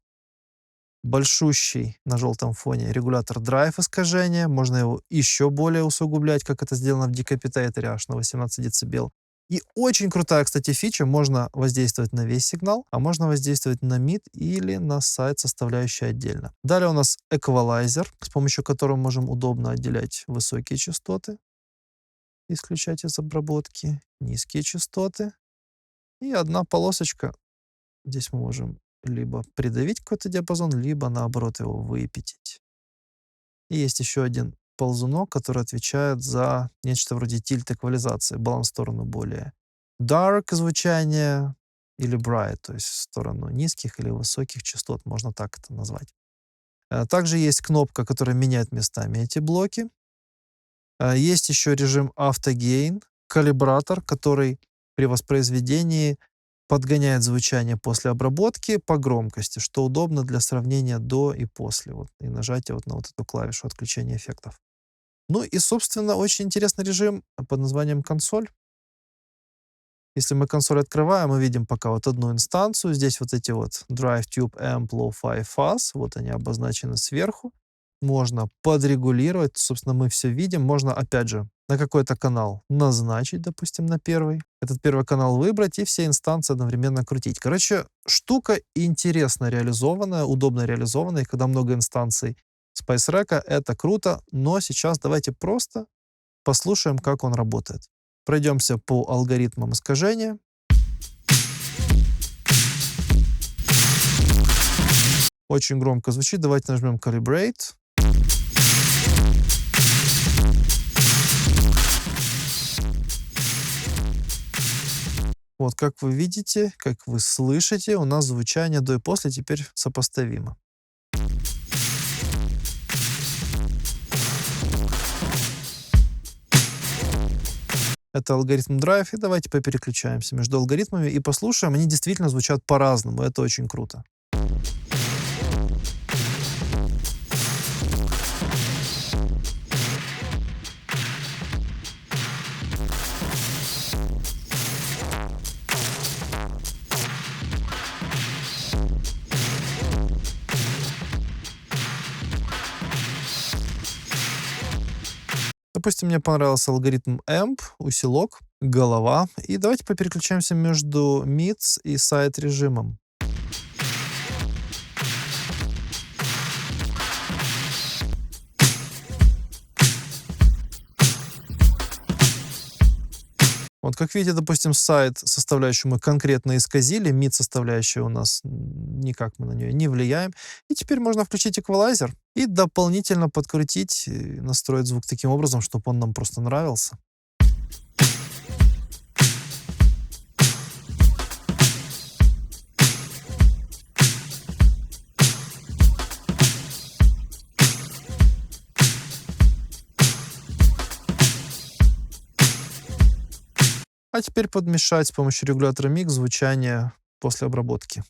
Большущий на желтом фоне регулятор драйв искажения. Можно его еще более усугублять, как это сделано в Decapitator, аж на 18 дБ. И очень крутая, кстати, фича. Можно воздействовать на весь сигнал, а можно воздействовать на мид или на сайт, составляющий отдельно. Далее у нас эквалайзер, с помощью которого можем удобно отделять высокие частоты, исключать из обработки, низкие частоты. И одна полосочка. Здесь мы можем либо придавить какой-то диапазон, либо наоборот его выпятить. И есть еще один ползунок, который отвечает за нечто вроде тильт-эквализации, баланс в сторону более dark звучания или bright, то есть в сторону низких или высоких частот, можно так это назвать. Также есть кнопка, которая меняет местами эти блоки. Есть еще режим автогейн, калибратор, который при воспроизведении подгоняет звучание после обработки по громкости, что удобно для сравнения до и после, вот, и нажатия вот на вот эту клавишу отключения эффектов. Ну и, собственно, очень интересный режим под названием консоль. Если мы консоль открываем, мы видим пока вот одну инстанцию. Здесь вот эти вот Drive Tube Amp Lo-Fi Fuzz, вот они обозначены сверху. Можно подрегулировать, собственно, мы все видим. Можно, опять же, на какой-то канал назначить, допустим, на первый. Этот первый канал выбрать и все инстанции одновременно крутить. Короче, штука интересно реализованная, удобно реализованная. И когда много инстанций Spice Rack, это круто. Но сейчас давайте просто послушаем, как он работает. Пройдемся по алгоритмам искажения. Очень громко звучит. Давайте нажмем Calibrate. Вот, как вы видите, как вы слышите, у нас звучание до и после теперь сопоставимо. Это алгоритм Drive, и давайте попереключаемся между алгоритмами и послушаем. Они действительно звучат по-разному, это очень круто. Допустим, мне понравился алгоритм AMP, усилок, голова. И давайте попереключаемся между MIDS и сайт режимом. Вот как видите, допустим, сайт составляющую мы конкретно исказили, MID составляющая у нас никак мы на нее не влияем. И теперь можно включить эквалайзер и дополнительно подкрутить, и настроить звук таким образом, чтобы он нам просто нравился. А теперь подмешать с помощью регулятора микс звучание после обработки.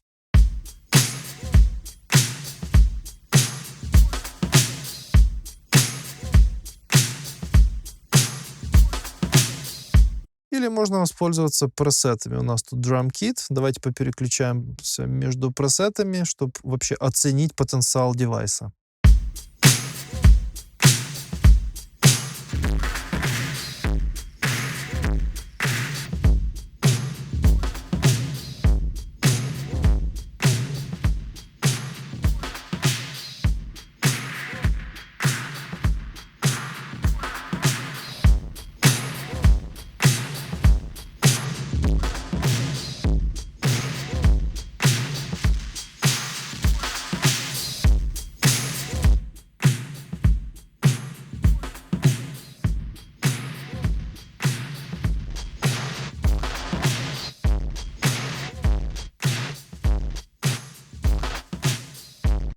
Или можно воспользоваться пресетами. У нас тут Drum Kit. Давайте попереключаемся между пресетами, чтобы вообще оценить потенциал девайса.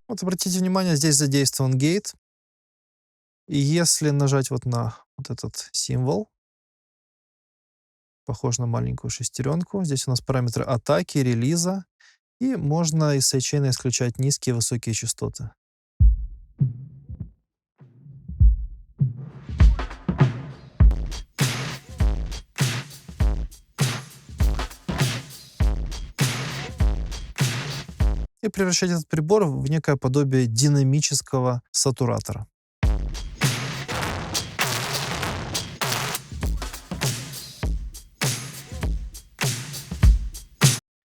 Вот обратите внимание, здесь задействован гейт. И если нажать вот на вот этот символ, похож на маленькую шестеренку, здесь у нас параметры атаки, релиза, и можно из сайдчейна исключать низкие и высокие частоты. и превращать этот прибор в некое подобие динамического сатуратора.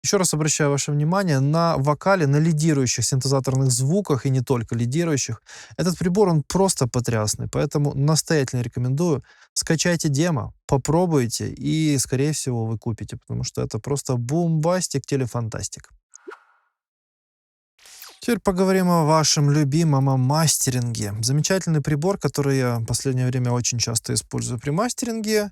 Еще раз обращаю ваше внимание на вокале, на лидирующих синтезаторных звуках, и не только лидирующих. Этот прибор, он просто потрясный, поэтому настоятельно рекомендую. Скачайте демо, попробуйте, и, скорее всего, вы купите, потому что это просто бумбастик, телефантастик. Теперь поговорим о вашем любимом мастеринге. Замечательный прибор, который я в последнее время очень часто использую при мастеринге.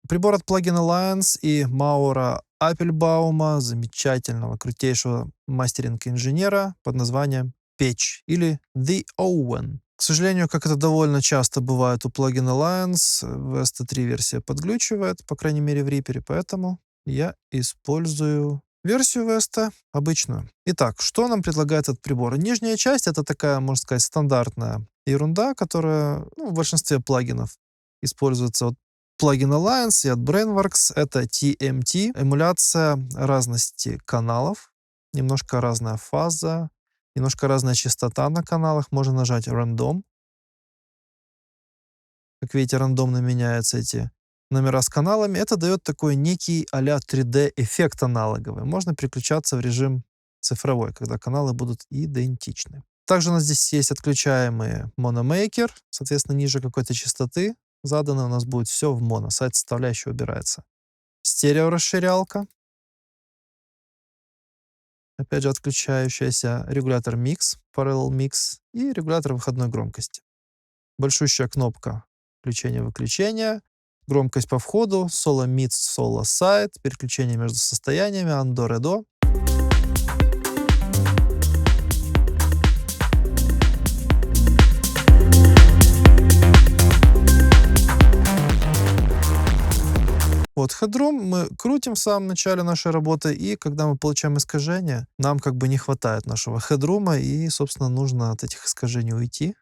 Прибор от Plugin Alliance и Маура Аппельбаума, замечательного, крутейшего мастеринг-инженера под названием Pech или The Owen. К сожалению, как это довольно часто бывает у Plugin Alliance, Vesta 3 версия подглючивает, по крайней мере в Reaper, поэтому я использую версию Vesta обычную. Итак, что нам предлагает этот прибор? Нижняя часть — это такая, можно сказать, стандартная ерунда, которая в большинстве плагинов используется от Plugin Alliance и от Brainworks. Это TMT, эмуляция разности каналов, немножко разная фаза, немножко разная частота на каналах. Можно нажать Random. Как видите, рандомно меняются эти номера с каналами. Это дает такой некий а-ля 3D-эффект аналоговый. Можно переключаться в режим цифровой, когда каналы будут идентичны. Также у нас здесь есть отключаемые мономейкер, соответственно, ниже какой-то частоты задано, у нас будет все в моно. Сайт составляющая убирается. Стереорасширялка. Опять же, отключающаяся регулятор микс, Parallel Mix и регулятор выходной громкости. Большущая кнопка включения-выключения, громкость по входу, соло mid, соло side, переключение между состояниями, андо, редо. Вот хедрум мы крутим в самом начале нашей работы, и когда мы получаем искажение, нам как бы не хватает нашего хедрума, и, собственно, нужно от этих искажений уйти.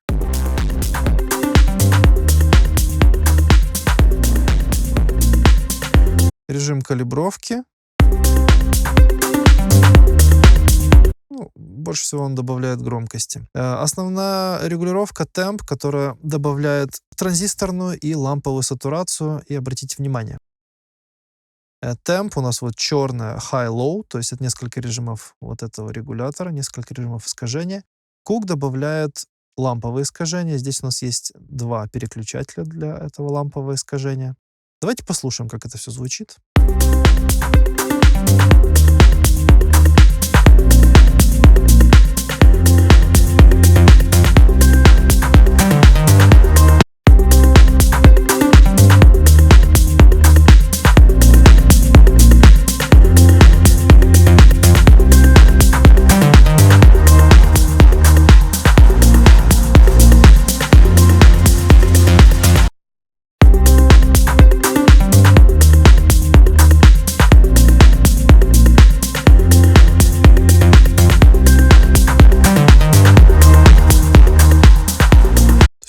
Режим калибровки. Больше всего он добавляет громкости. Основная регулировка темп, которая добавляет транзисторную и ламповую сатурацию. И обратите внимание, темп у нас вот черная high-low, то есть это несколько режимов вот этого регулятора, несколько режимов искажения. Кук добавляет ламповые искажения. Здесь у нас есть два переключателя для этого лампового искажения. Давайте послушаем, как это все звучит.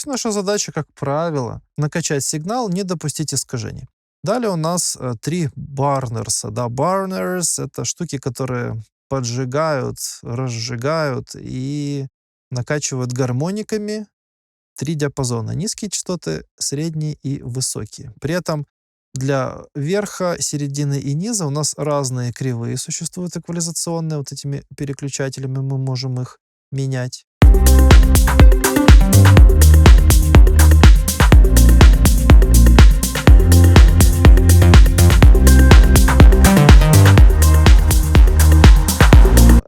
Наша задача, как правило, накачать сигнал, не допустить искажений. Далее у нас 3 барнерса. Да, барнерс — это штуки, которые поджигают, разжигают и накачивают гармониками 3 диапазона. Низкие частоты, средние и высокие. При этом для верха, середины и низа у нас разные кривые существуют эквализационные. Вот этими переключателями мы можем их менять.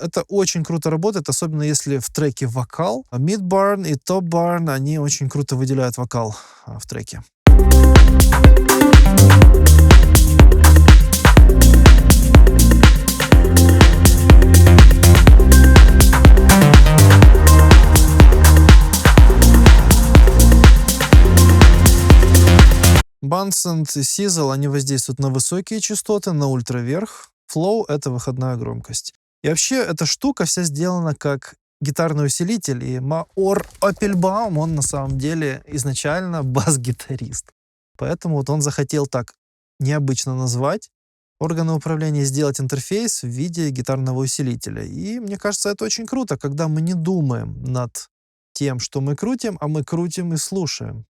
Это очень круто работает, особенно если в треке вокал. Mid-barn и top-barn, они очень круто выделяют вокал в треке. Bunsen и Sizzle, они воздействуют на высокие частоты, на ультраверх. Flow — это выходная громкость. И вообще эта штука вся сделана как гитарный усилитель, и Маур Аппельбаум, он на самом деле изначально бас-гитарист. Поэтому вот он захотел так необычно назвать органы управления сделать интерфейс в виде гитарного усилителя. И мне кажется, это очень круто, когда мы не думаем над тем, что мы крутим, а мы крутим и слушаем.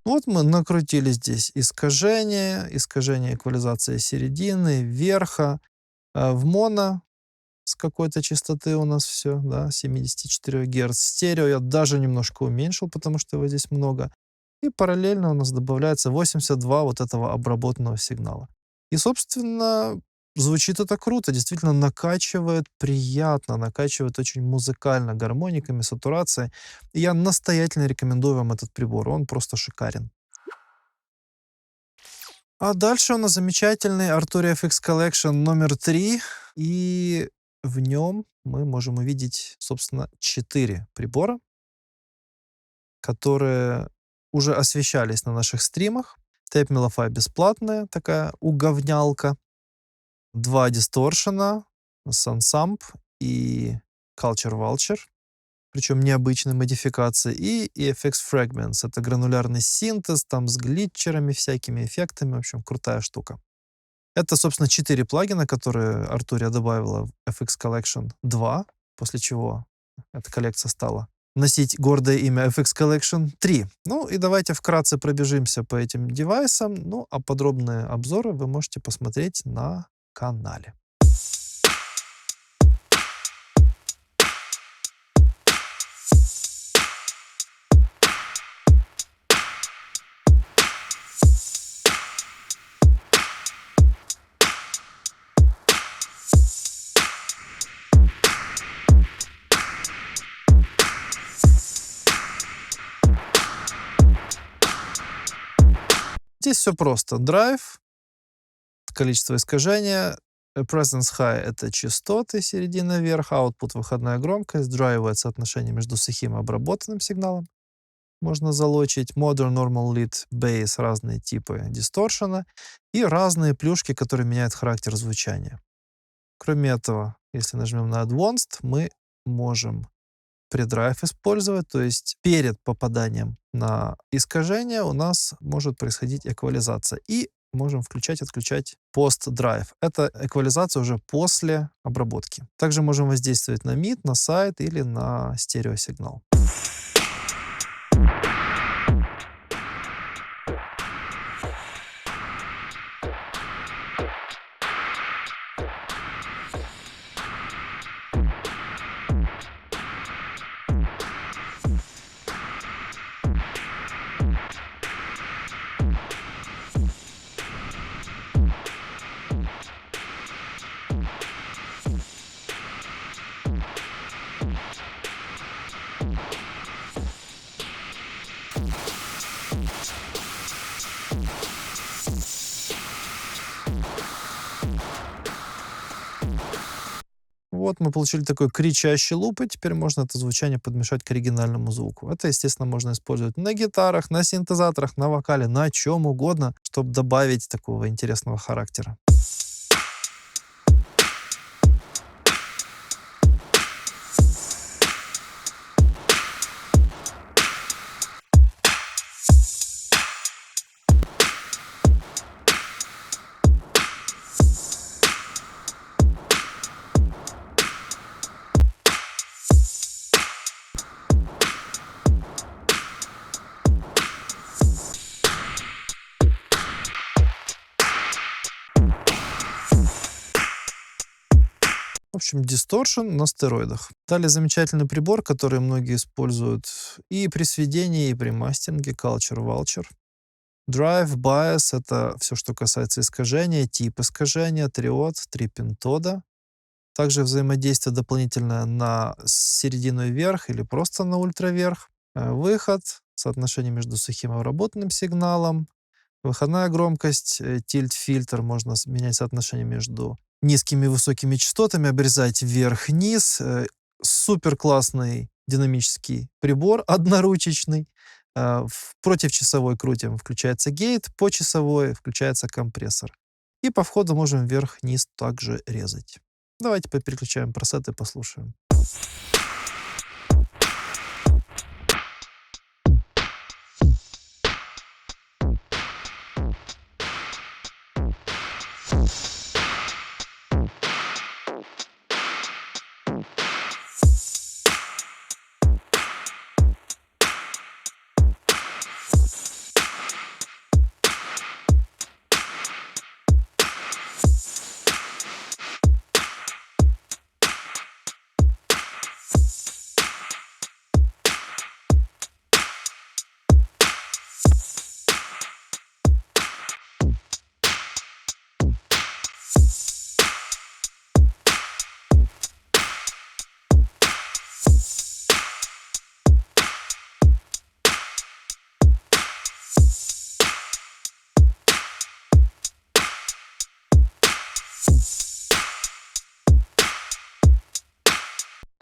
Вот мы накрутили здесь искажение эквализации середины, верха, в моно с какой-то частоты у нас все, да, 74 Гц. Стерео я даже немножко уменьшил, потому что его здесь много. И параллельно у нас добавляется 82 вот этого обработанного сигнала. И, собственно, звучит это круто, действительно накачивает приятно, накачивает очень музыкально гармониками, сатурацией. И я настоятельно рекомендую вам этот прибор, он просто шикарен. А дальше у нас замечательный Arturia FX Collection номер 3, и в нем мы можем увидеть, собственно, 4 прибора, которые уже освещались на наших стримах. Tape Melify бесплатная, такая уговнялка. 2 дисторшена, Sunsamp и Culture Vulture, причем необычной модификации, и EFX Fragments. Это гранулярный синтез, там с глитчерами, всякими эффектами. В общем, крутая штука. Это, собственно, 4 плагина, которые Arturia добавила в FX Collection 2, после чего эта коллекция стала носить гордое имя FX Collection 3. Ну и давайте вкратце пробежимся по этим девайсам. Ну, а подробные обзоры вы можете посмотреть на канале. Здесь все просто. Драйв, количество искажения, presence high — это частоты, середина вверх, output — выходная громкость, drive — это соотношение между сухим и обработанным сигналом. Можно залочить modern, normal, lead, bass, разные типы дисторшена и разные плюшки, которые меняют характер звучания. Кроме этого, если нажмем на Advanced, мы можем предрайв использовать, то есть перед попаданием на искажение у нас может происходить эквализация. И можем включать-отключать пост-драйв. Это эквализация уже после обработки. Также можем воздействовать на мид, на сайд или на стереосигнал. Вот мы получили такой кричащий луп, и теперь можно это звучание подмешать к оригинальному звуку. Это, естественно, можно использовать на гитарах, на синтезаторах, на вокале, на чем угодно, чтобы добавить такого интересного характера. В общем, дисторшн на стероидах. Далее замечательный прибор, который многие используют и при сведении, и при мастеринге, Culture Vulture. Drive, Bias — это все, что касается искажения, тип искажения, триод, три пентода. Также взаимодействие дополнительное на середину и вверх или просто на ультраверх. Выход, соотношение между сухим и обработанным сигналом, Выходная громкость, тильт-фильтр, можно менять соотношение между низкими и высокими частотами, обрезать вверх-вниз. Супер классный динамический прибор, одноручечный. В противочасовой крутим, включается гейт, по часовой включается компрессор. И по входу можем вверх-вниз также резать. Давайте попереключаем пресеты и послушаем.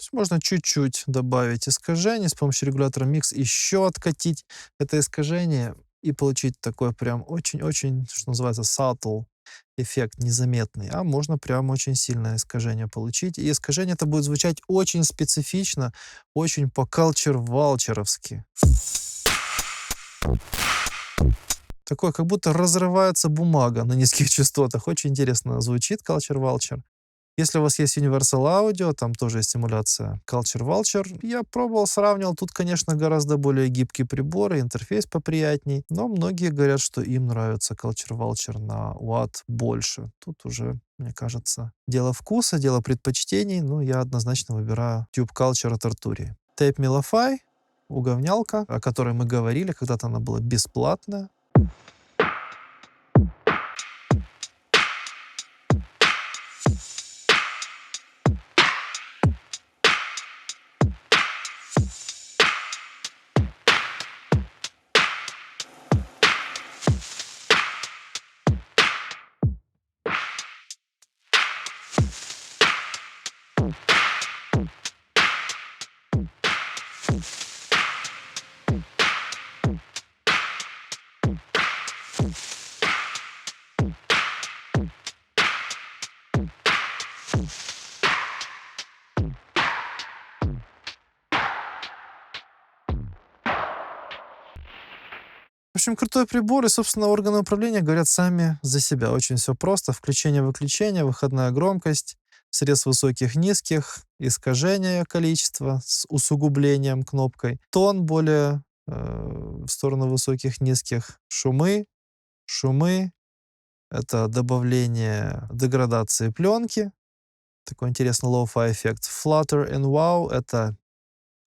То есть можно чуть-чуть добавить искажений, с помощью регулятора микс еще откатить это искажение и получить такой прям очень-очень, что называется, subtle эффект, незаметный. А можно прям очень сильное искажение получить. И искажение это будет звучать очень специфично, очень по-калчер-валчеровски. Такое, как будто разрывается бумага на низких частотах. Очень интересно звучит калчер-валчер. Если у вас есть Universal Audio, там тоже есть эмуляция Culture Vulture. Я пробовал, сравнивал. Тут, конечно, гораздо более гибкий прибор, и интерфейс поприятней. Но многие говорят, что им нравится Culture Vulture на ватт больше. Тут уже, мне кажется, дело вкуса, дело предпочтений. Но я однозначно выбираю Tube Culture от Arturia. Tape Melify, уговнялка, о которой мы говорили. Когда-то она была бесплатная. В общем, крутой прибор, и, собственно, органы управления говорят сами за себя. Очень все просто. Включение-выключение, выходная громкость, срез высоких, низких, искажение количества с усугублением кнопкой, тон более в сторону высоких, низких, шумы, это добавление деградации пленки, такой интересный low-fi эффект. Flutter and wow — это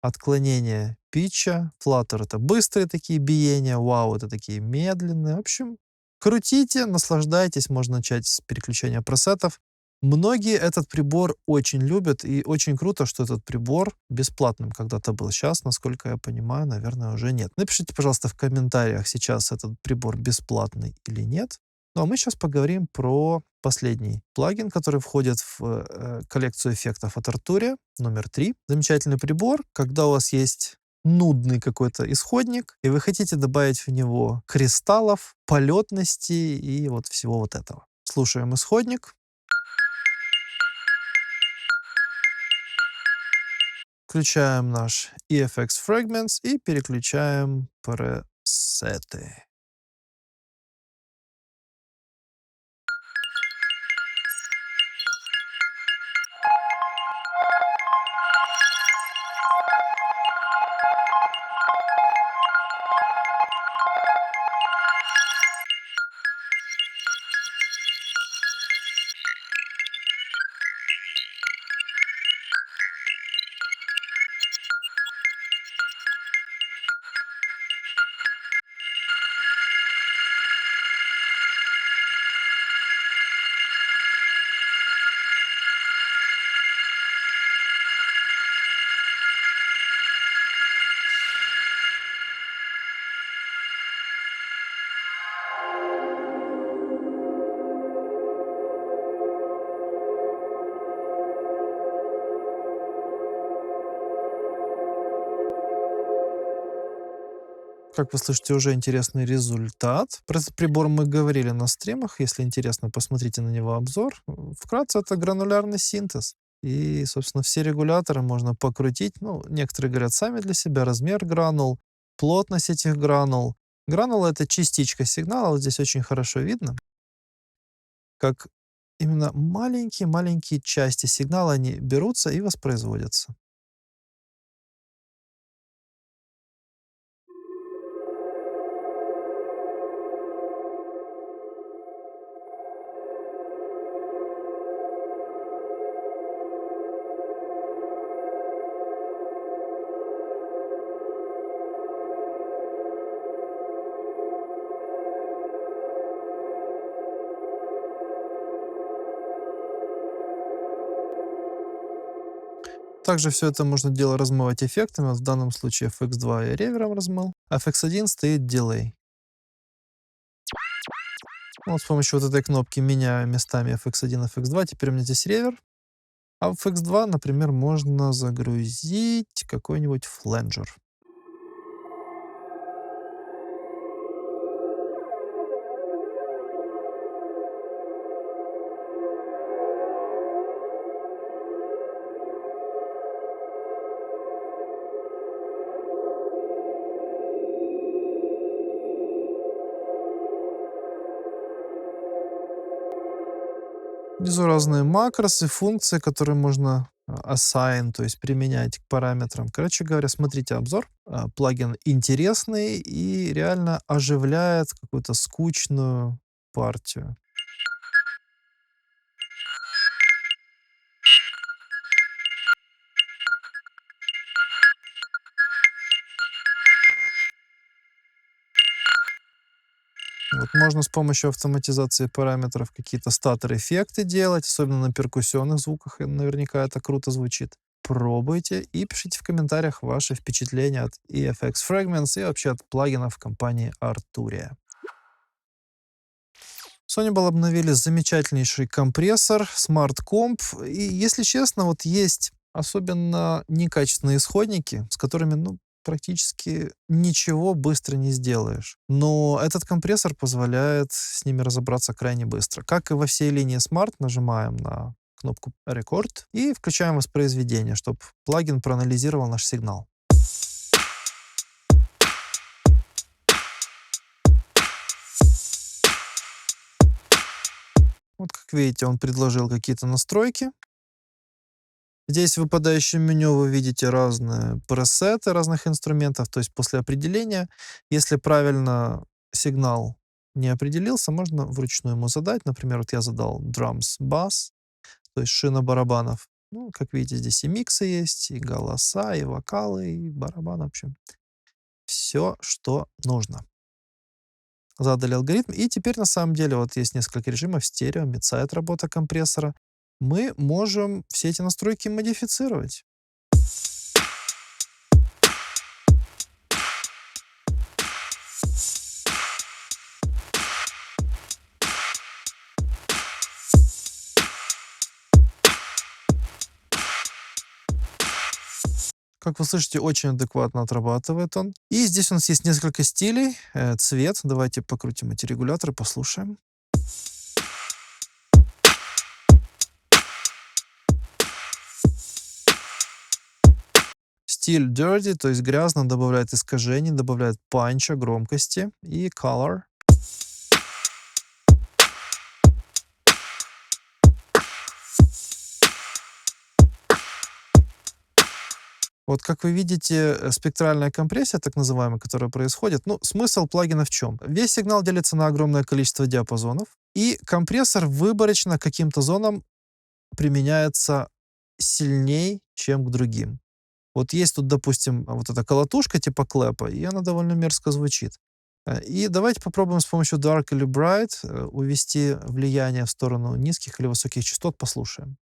отклонение питча. Flutter — это быстрые такие биения, wow — это такие медленные. В общем, крутите, наслаждайтесь. Можно начать с переключения пресетов. Многие этот прибор очень любят, и очень круто, что этот прибор бесплатным когда-то был. Сейчас, насколько я понимаю, наверное, уже нет. Напишите, пожалуйста, в комментариях, сейчас этот прибор бесплатный или нет. Ну а мы сейчас поговорим про последний плагин, который входит в коллекцию эффектов от Arturia, номер 3. Замечательный прибор, когда у вас есть нудный какой-то исходник, и вы хотите добавить в него кристаллов, полетности и вот всего вот этого. Слушаем исходник. Включаем наш EFX Fragments и переключаем пресеты. Как вы слышите, уже интересный результат. Про этот прибор мы говорили на стримах. Если интересно, посмотрите на него обзор. Вкратце, это гранулярный синтез. И, собственно, все регуляторы можно покрутить. Ну, некоторые говорят сами для себя. Размер гранул, плотность этих гранул. Гранула — это частичка сигнала. Вот здесь очень хорошо видно, как именно маленькие-маленькие части сигнала, они берутся и воспроизводятся. Также все это можно дело размывать эффектами. Вот в данном случае FX2 я ревером размыл, а FX1 стоит дилей. Вот с помощью вот этой кнопки меняю местами FX1 и FX2. Теперь у меня здесь ревер. А в FX2, например, можно загрузить какой-нибудь фленджер. Внизу разные макросы, функции, которые можно assign, то есть применять к параметрам. Короче говоря, смотрите обзор. Плагин интересный и реально оживляет какую-то скучную партию. Вот можно с помощью автоматизации параметров какие-то статор-эффекты делать, особенно на перкуссионных звуках, и наверняка это круто звучит. Пробуйте и пишите в комментариях ваши впечатления от EFX Fragments и вообще от плагинов компании Arturia. Sony обновили замечательнейший компрессор Smart Comp, и, если честно, вот есть особенно некачественные исходники, с которыми, ну, практически ничего быстро не сделаешь. Но этот компрессор позволяет с ними разобраться крайне быстро. Как и во всей линии Smart, нажимаем на кнопку Record и включаем воспроизведение, чтобы плагин проанализировал наш сигнал. Вот как видите, он предложил какие-то настройки. Здесь в выпадающем меню вы видите разные пресеты разных инструментов, то есть после определения, если правильно сигнал не определился, можно вручную ему задать. Например, вот я задал drums bass, то есть шина барабанов. Ну, как видите, здесь и миксы есть, и голоса, и вокалы, и барабаны, в общем. Все, что нужно. Задали алгоритм, и теперь на самом деле вот есть несколько режимов: стерео, мидсайд, работа компрессора. Мы можем все эти настройки модифицировать. Как вы слышите, очень адекватно отрабатывает он. И здесь у нас есть несколько стилей. Цвет. Давайте покрутим эти регуляторы, послушаем. Стиль dirty, то есть грязно, добавляет искажений, добавляет панча, громкости. И color. Вот как вы видите, спектральная компрессия, так называемая, которая происходит, ну, смысл плагина в чем? Весь сигнал делится на огромное количество диапазонов, и компрессор выборочно к каким-то зонам применяется сильней, чем к другим. Вот есть тут, допустим, вот эта колотушка типа клэпа, и она довольно мерзко звучит. И давайте попробуем с помощью Dark или Bright увести влияние в сторону низких или высоких частот, послушаем.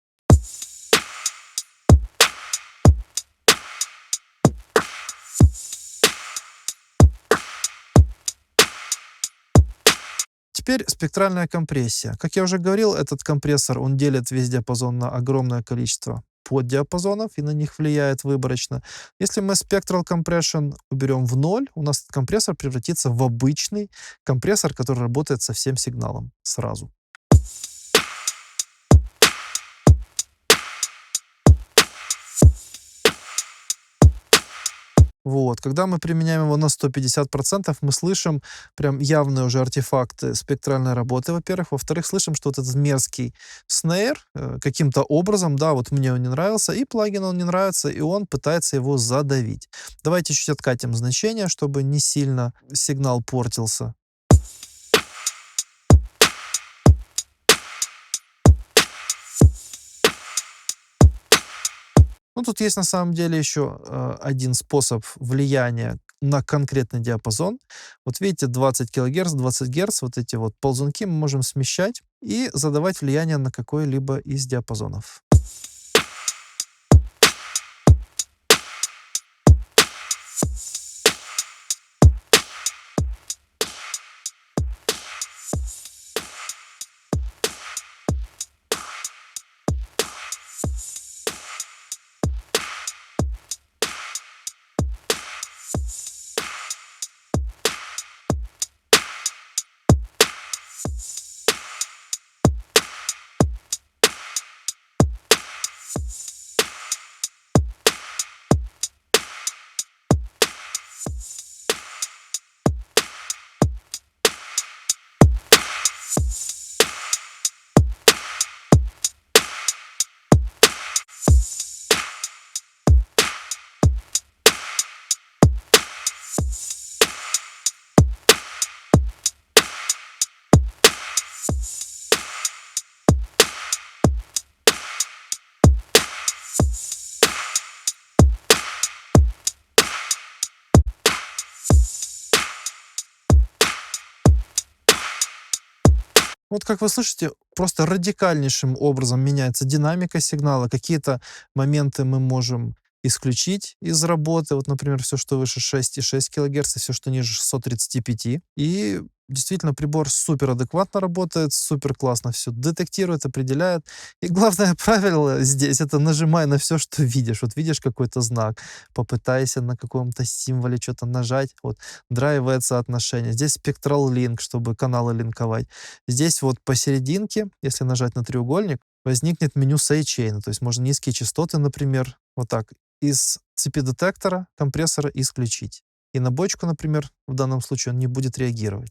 Теперь спектральная компрессия. Как я уже говорил, этот компрессор, он делит весь диапазон на огромное количество поддиапазонов и на них влияет выборочно. Если мы Spectral Compression уберем в 0, у нас этот компрессор превратится в обычный компрессор, который работает со всем сигналом сразу. Вот. Когда мы применяем его на 150%, мы слышим прям явные уже артефакты спектральной работы, во-первых. Во-вторых, слышим, что вот этот мерзкий снейр каким-то образом, да, вот мне он не нравился, и плагину он не нравится, и он пытается его задавить. Давайте чуть откатим значение, чтобы не сильно сигнал портился. Ну, тут есть на самом деле еще один способ влияния на конкретный диапазон. Вот видите, 20 кГц, 20 Гц, вот эти вот ползунки мы можем смещать и задавать влияние на какой-либо из диапазонов. Вот как вы слышите, просто радикальнейшим образом меняется динамика сигнала. Какие-то моменты мы можем исключить из работы. Вот, например, все, что выше 6,6 кГц, и все, что ниже 635. И действительно прибор супер адекватно работает, супер классно все детектирует, определяет. И главное правило здесь — это нажимай на все, что видишь. Вот видишь какой-то знак, попытайся на каком-то символе что-то нажать. Вот драйвовое соотношение. Здесь Spectral Link, чтобы каналы линковать. Здесь вот посерединке, если нажать на треугольник, возникнет меню Sidechain. То есть можно низкие частоты, например, вот так из цепи детектора компрессора исключить. И на бочку, например, в данном случае он не будет реагировать.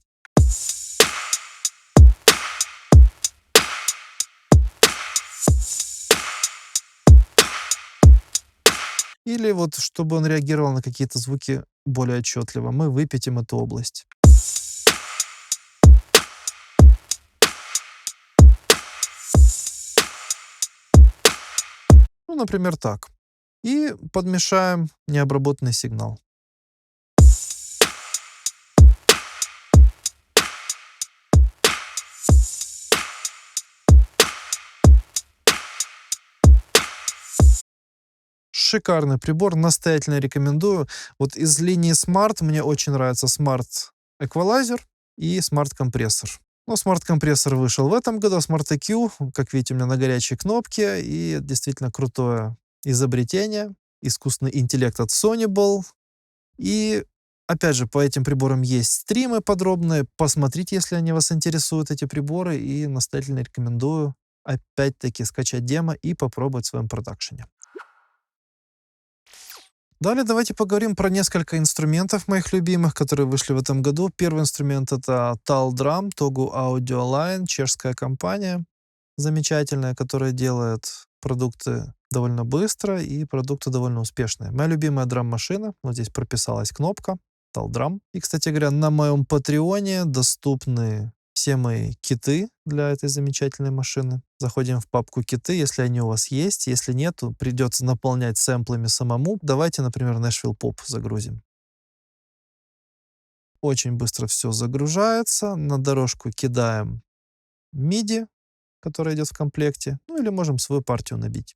Или вот, чтобы он реагировал на какие-то звуки более отчетливо, мы выпятим эту область. Ну, например, так. И подмешаем необработанный сигнал. Шикарный прибор, настоятельно рекомендую. Вот из линии Smart мне очень нравится Smart Equalizer и Smart Compressor. Но Smart Compressor вышел в этом году, Smart EQ, как видите, у меня на горячей кнопке, и действительно крутое изобретение. Искусственный интеллект от Sony был. И опять же, по этим приборам есть стримы подробные. Посмотрите, если они вас интересуют, эти приборы, и настоятельно рекомендую опять-таки скачать демо и попробовать в своем продакшене. Далее давайте поговорим про несколько инструментов моих любимых, которые вышли в этом году. Первый инструмент — это Tal Drum, Togu Audio Line, чешская компания замечательная, которая делает продукты довольно быстро и продукты довольно успешные. Моя любимая драм-машина, вот здесь прописалась кнопка Tal Drum. И, кстати говоря, на моем Патреоне доступны все мои киты для этой замечательной машины. Заходим в папку киты, если они у вас есть. Если нет, то придется наполнять сэмплами самому. Давайте, например, Nashville Pop загрузим. Очень быстро все загружается. На дорожку кидаем MIDI, которая идет в комплекте. Ну или можем свою партию набить.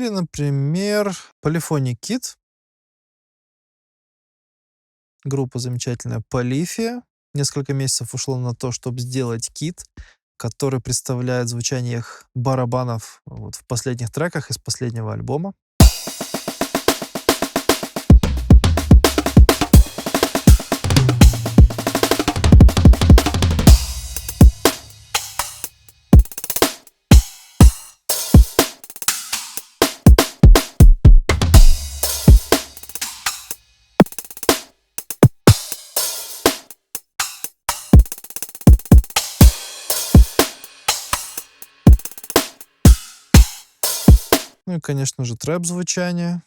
Или, например, Polyphonic Kid. Группа замечательная Polyphia. Несколько месяцев ушло на то, чтобы сделать кит, который представляет звучание их барабанов вот в последних треках из последнего альбома. Ну и, конечно же, трэп-звучание.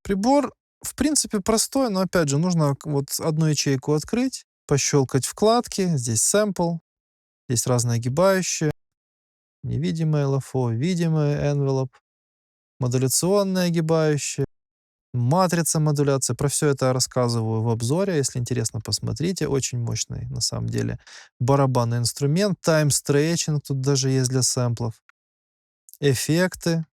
Прибор, в принципе, простой, но, опять же, нужно вот одну ячейку открыть, пощелкать вкладки. Здесь сэмпл, здесь разные огибающие, невидимое LFO, видимый envelope, модуляционные огибающие, матрица модуляции. Про все это я рассказываю в обзоре. Если интересно, посмотрите. Очень мощный, на самом деле, барабанный инструмент. Time stretching тут даже есть для сэмплов. Эффекты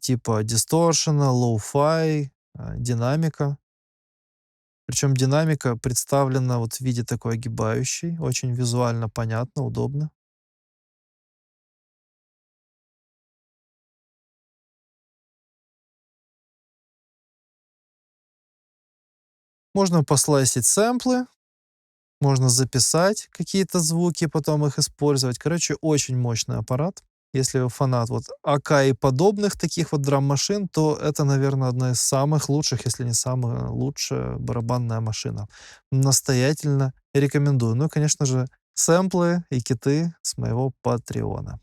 типа дисторшена, лоу-фай, динамика. Причем динамика представлена вот в виде такой огибающей. Очень визуально понятно, удобно. Можно послайсить сэмплы, можно записать какие-то звуки, потом их использовать. Короче, очень мощный аппарат. Если вы фанат вот АК и подобных таких вот драм-машин, то это, наверное, одна из самых лучших, если не самая лучшая барабанная машина. Настоятельно рекомендую. Ну и, конечно же, сэмплы и киты с моего Патреона.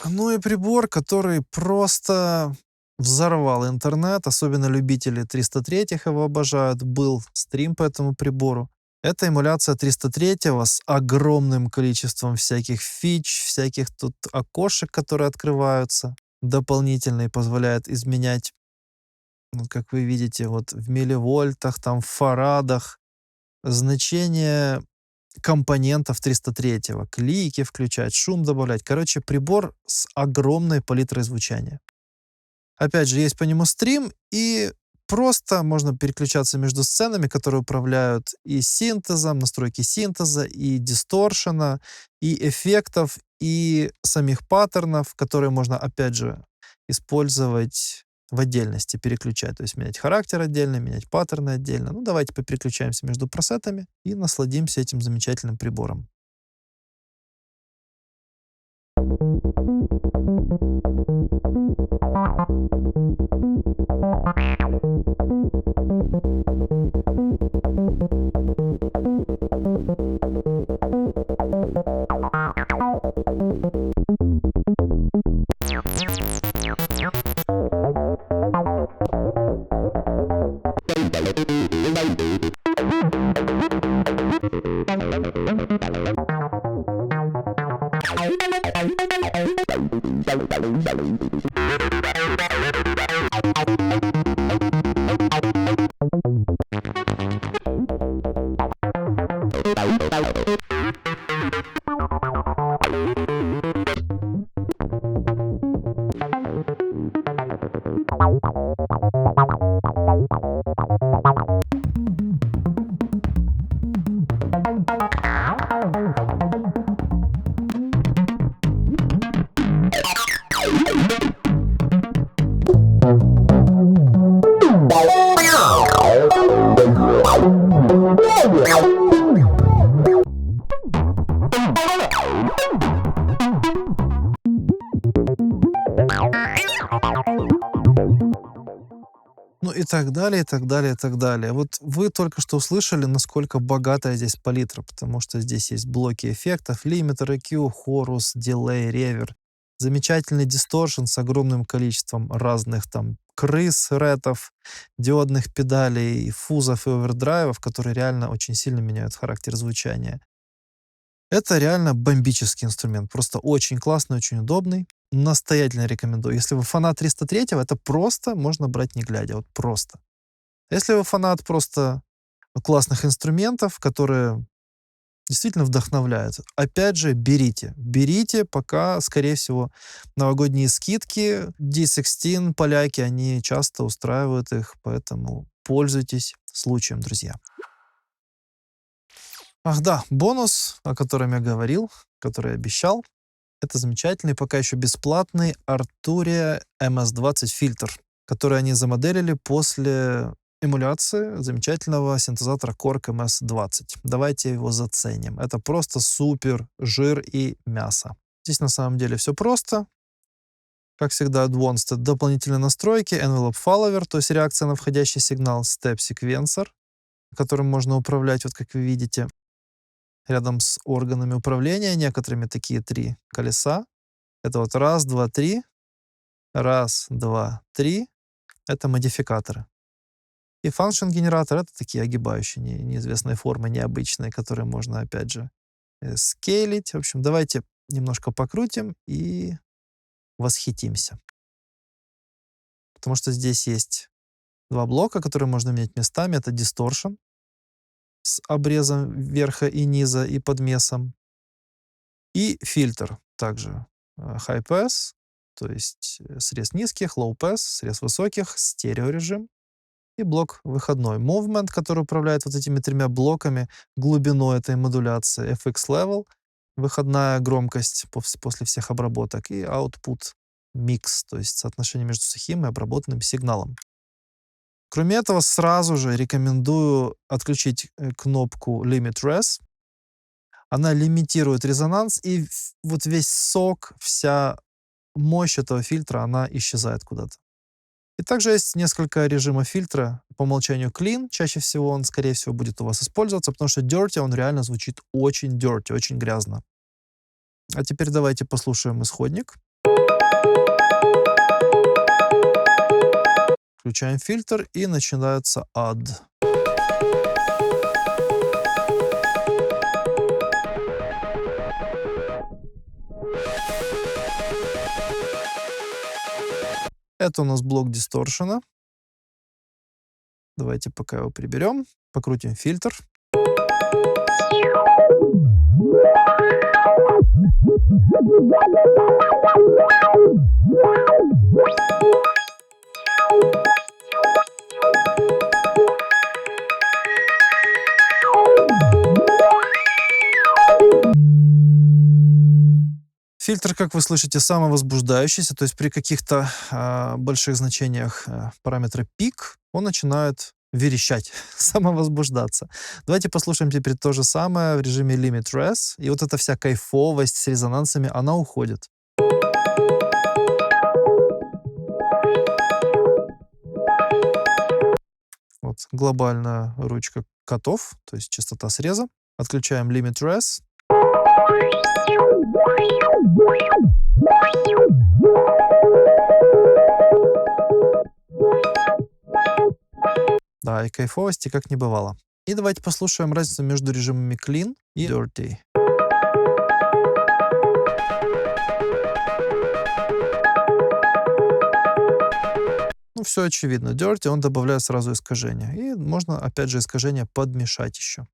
Ну и прибор, который просто взорвал интернет, особенно любители 303-х его обожают. Был стрим по этому прибору. Это эмуляция 303-го с огромным количеством всяких фич, всяких тут окошек, которые открываются дополнительно и позволяют изменять, вот как вы видите, вот в милливольтах, там в фарадах, значение компонентов 303-го, клики включать, шум добавлять. Короче, прибор с огромной палитрой звучания. Опять же, есть по нему стрим, и просто можно переключаться между сценами, которые управляют и синтезом, настройки синтеза, и дисторшена, и эффектов, и самих паттернов, которые можно, опять же, использовать в отдельности, переключать. То есть менять характер отдельно, менять паттерны отдельно. Ну, давайте попереключаемся между пресетами и насладимся этим замечательным прибором. Ну и так далее, и так далее, и так далее. Вот вы только что услышали, насколько богатая здесь палитра, потому что здесь есть блоки эффектов, лимитер, EQ, хорус, дилей, ревер. Замечательный дисторшн с огромным количеством разных там крыс, ретов, диодных педалей, фузов и овердрайвов, которые реально очень сильно меняют характер звучания. Это реально бомбический инструмент. Просто очень классный, очень удобный. Настоятельно рекомендую. Если вы фанат 303-го, это просто можно брать не глядя. Вот просто. Если вы фанат просто классных инструментов, которые действительно вдохновляют, опять же, берите. Берите, пока, скорее всего, новогодние скидки. D16, поляки, они часто устраивают их, поэтому пользуйтесь случаем, друзья. Ах да, бонус, о котором я говорил, который я обещал, это замечательный, пока еще бесплатный Arturia MS-20 фильтр, который они замоделили после эмуляции замечательного синтезатора Korg MS-20. Давайте его заценим. Это просто супер жир и мясо. Здесь на самом деле все просто. Как всегда, Advanced — это дополнительные настройки, Envelope Follower, то есть реакция на входящий сигнал, Step Sequencer, которым можно управлять, вот как вы видите, рядом с органами управления, некоторыми такие 3 колеса. Это вот раз, два, три. Раз, два, три. Это модификаторы. И function-генератор — это такие огибающие неизвестной формы, необычные, которые можно, опять же, скейлить. В общем, давайте немножко покрутим и восхитимся. Потому что здесь есть 2 блока, которые можно менять местами. Это distortion с обрезом верха и низа и подмесом. И фильтр также high pass, то есть срез низких, low pass, срез высоких, стереорежим. И блок выходной. Movement, который управляет вот этими 3 блоками, глубиной этой модуляции, FX Level, выходная громкость после всех обработок, и Output Mix, то есть соотношение между сухим и обработанным сигналом. Кроме этого, сразу же рекомендую отключить кнопку Limit Res. Она лимитирует резонанс, и вот весь сок, вся мощь этого фильтра, она исчезает куда-то. И также есть несколько режимов фильтра. По умолчанию Clean. Чаще всего он, скорее всего, будет у вас использоваться, потому что Dirty, он реально звучит очень dirty, очень грязно. А теперь давайте послушаем исходник. Включаем фильтр, и начинается ад. Это у нас блок дисторшена. Давайте пока его приберем. Покрутим фильтр. Фильтр, как вы слышите, самовозбуждающийся, то есть при каких-то больших значениях параметра пик он начинает верещать, самовозбуждаться. Давайте послушаем теперь то же самое в режиме Limit Res, и вот эта вся кайфовость с резонансами, она уходит. Вот глобальная ручка котов, то есть частота среза. Отключаем Limit Res. Да, и кайфовости как не бывало. И давайте послушаем разницу между режимами Clean и Dirty. Ну, все очевидно. Dirty, он добавляет сразу искажения. И можно, опять же, искажения подмешать еще.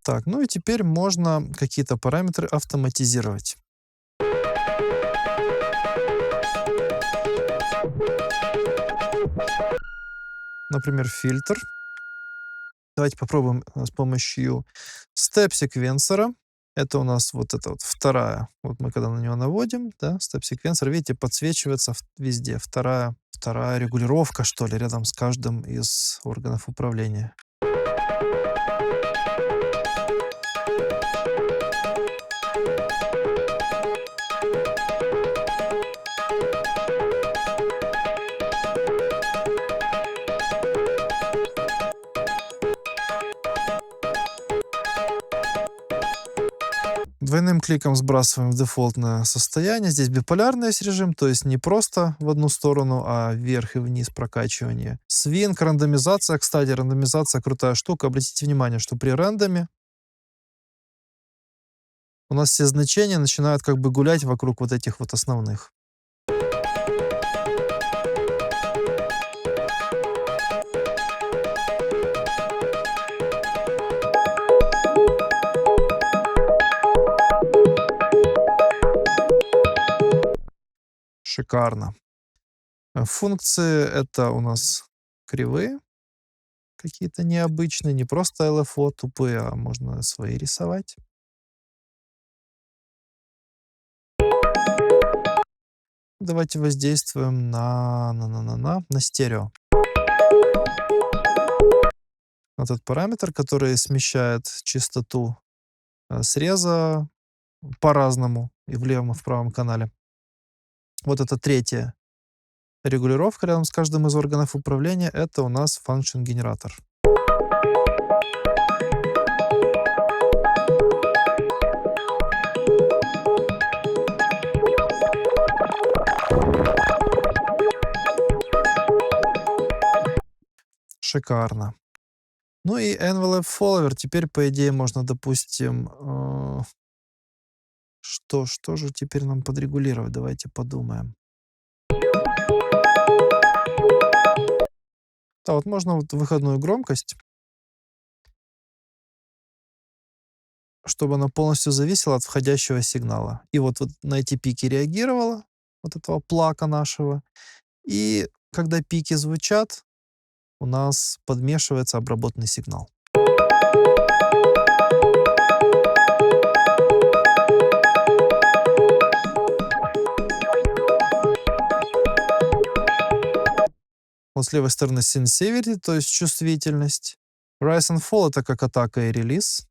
Так, ну и теперь можно какие-то параметры автоматизировать. Например, фильтр. Давайте попробуем с помощью степ-секвенсора. Это у нас вот эта вот вторая. Вот мы когда на него наводим, да, степ-секвенсор, видите, подсвечивается везде. Вторая регулировка, что ли, рядом с каждым из органов управления. Двойным кликом сбрасываем в дефолтное состояние. Здесь биполярный есть режим, то есть не просто в одну сторону, а вверх и вниз прокачивание. Свинг, рандомизация. Кстати, рандомизация крутая штука. Обратите внимание, что при рандоме у нас все значения начинают как бы гулять вокруг вот этих вот основных. Шикарно. Функции это у нас кривые, какие-то необычные, не просто LFO тупые, а можно свои рисовать. Давайте воздействуем на стерео. Этот параметр, который смещает частоту среза по-разному и в левом, и в правом канале. Вот это третья регулировка рядом с каждым из органов управления. Это у нас function генератор. Шикарно. Ну и envelope follower. Теперь, по идее, можно, допустим, что же теперь нам подрегулировать? Давайте подумаем. Да, вот можно вот выходную громкость, чтобы она полностью зависела от входящего сигнала. И вот на эти пики реагировала, вот этого плака нашего. И когда пики звучат, у нас подмешивается обработанный сигнал. Вот с левой стороны sensitivity, то есть чувствительность. Rise and fall — это как атака и релиз.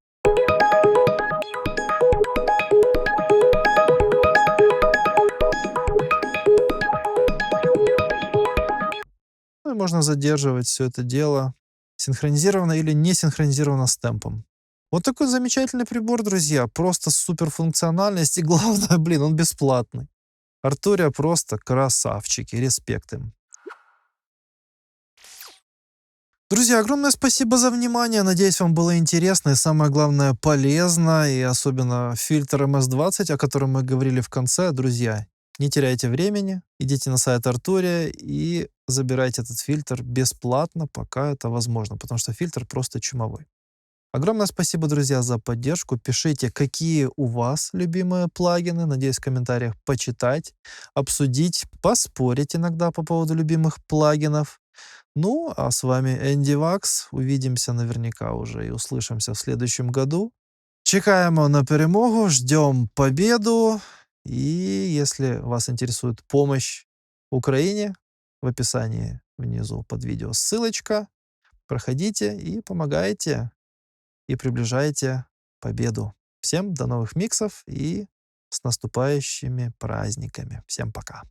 Ну и можно задерживать все это дело синхронизировано или не синхронизировано с темпом. Вот такой замечательный прибор, друзья. Просто суперфункциональность. И главное, блин, он бесплатный. Arturia просто красавчики. Респект им. Друзья, огромное спасибо за внимание. Надеюсь, вам было интересно и, самое главное, полезно. И особенно фильтр MS-20, о котором мы говорили в конце. Друзья, не теряйте времени, идите на сайт Arturia и забирайте этот фильтр бесплатно, пока это возможно, потому что фильтр просто чумовой. Огромное спасибо, друзья, за поддержку. Пишите, какие у вас любимые плагины. Надеюсь, в комментариях почитать, обсудить, поспорить иногда по поводу любимых плагинов. Ну, а с вами Энди Вакс. Увидимся наверняка уже и услышимся в следующем году. Чекаємо на перемогу, ждем победу. И если вас интересует помощь Украине, в описании внизу под видео ссылочка. Проходите и помогайте, и приближайте победу. Всем до новых миксов и с наступающими праздниками. Всем пока.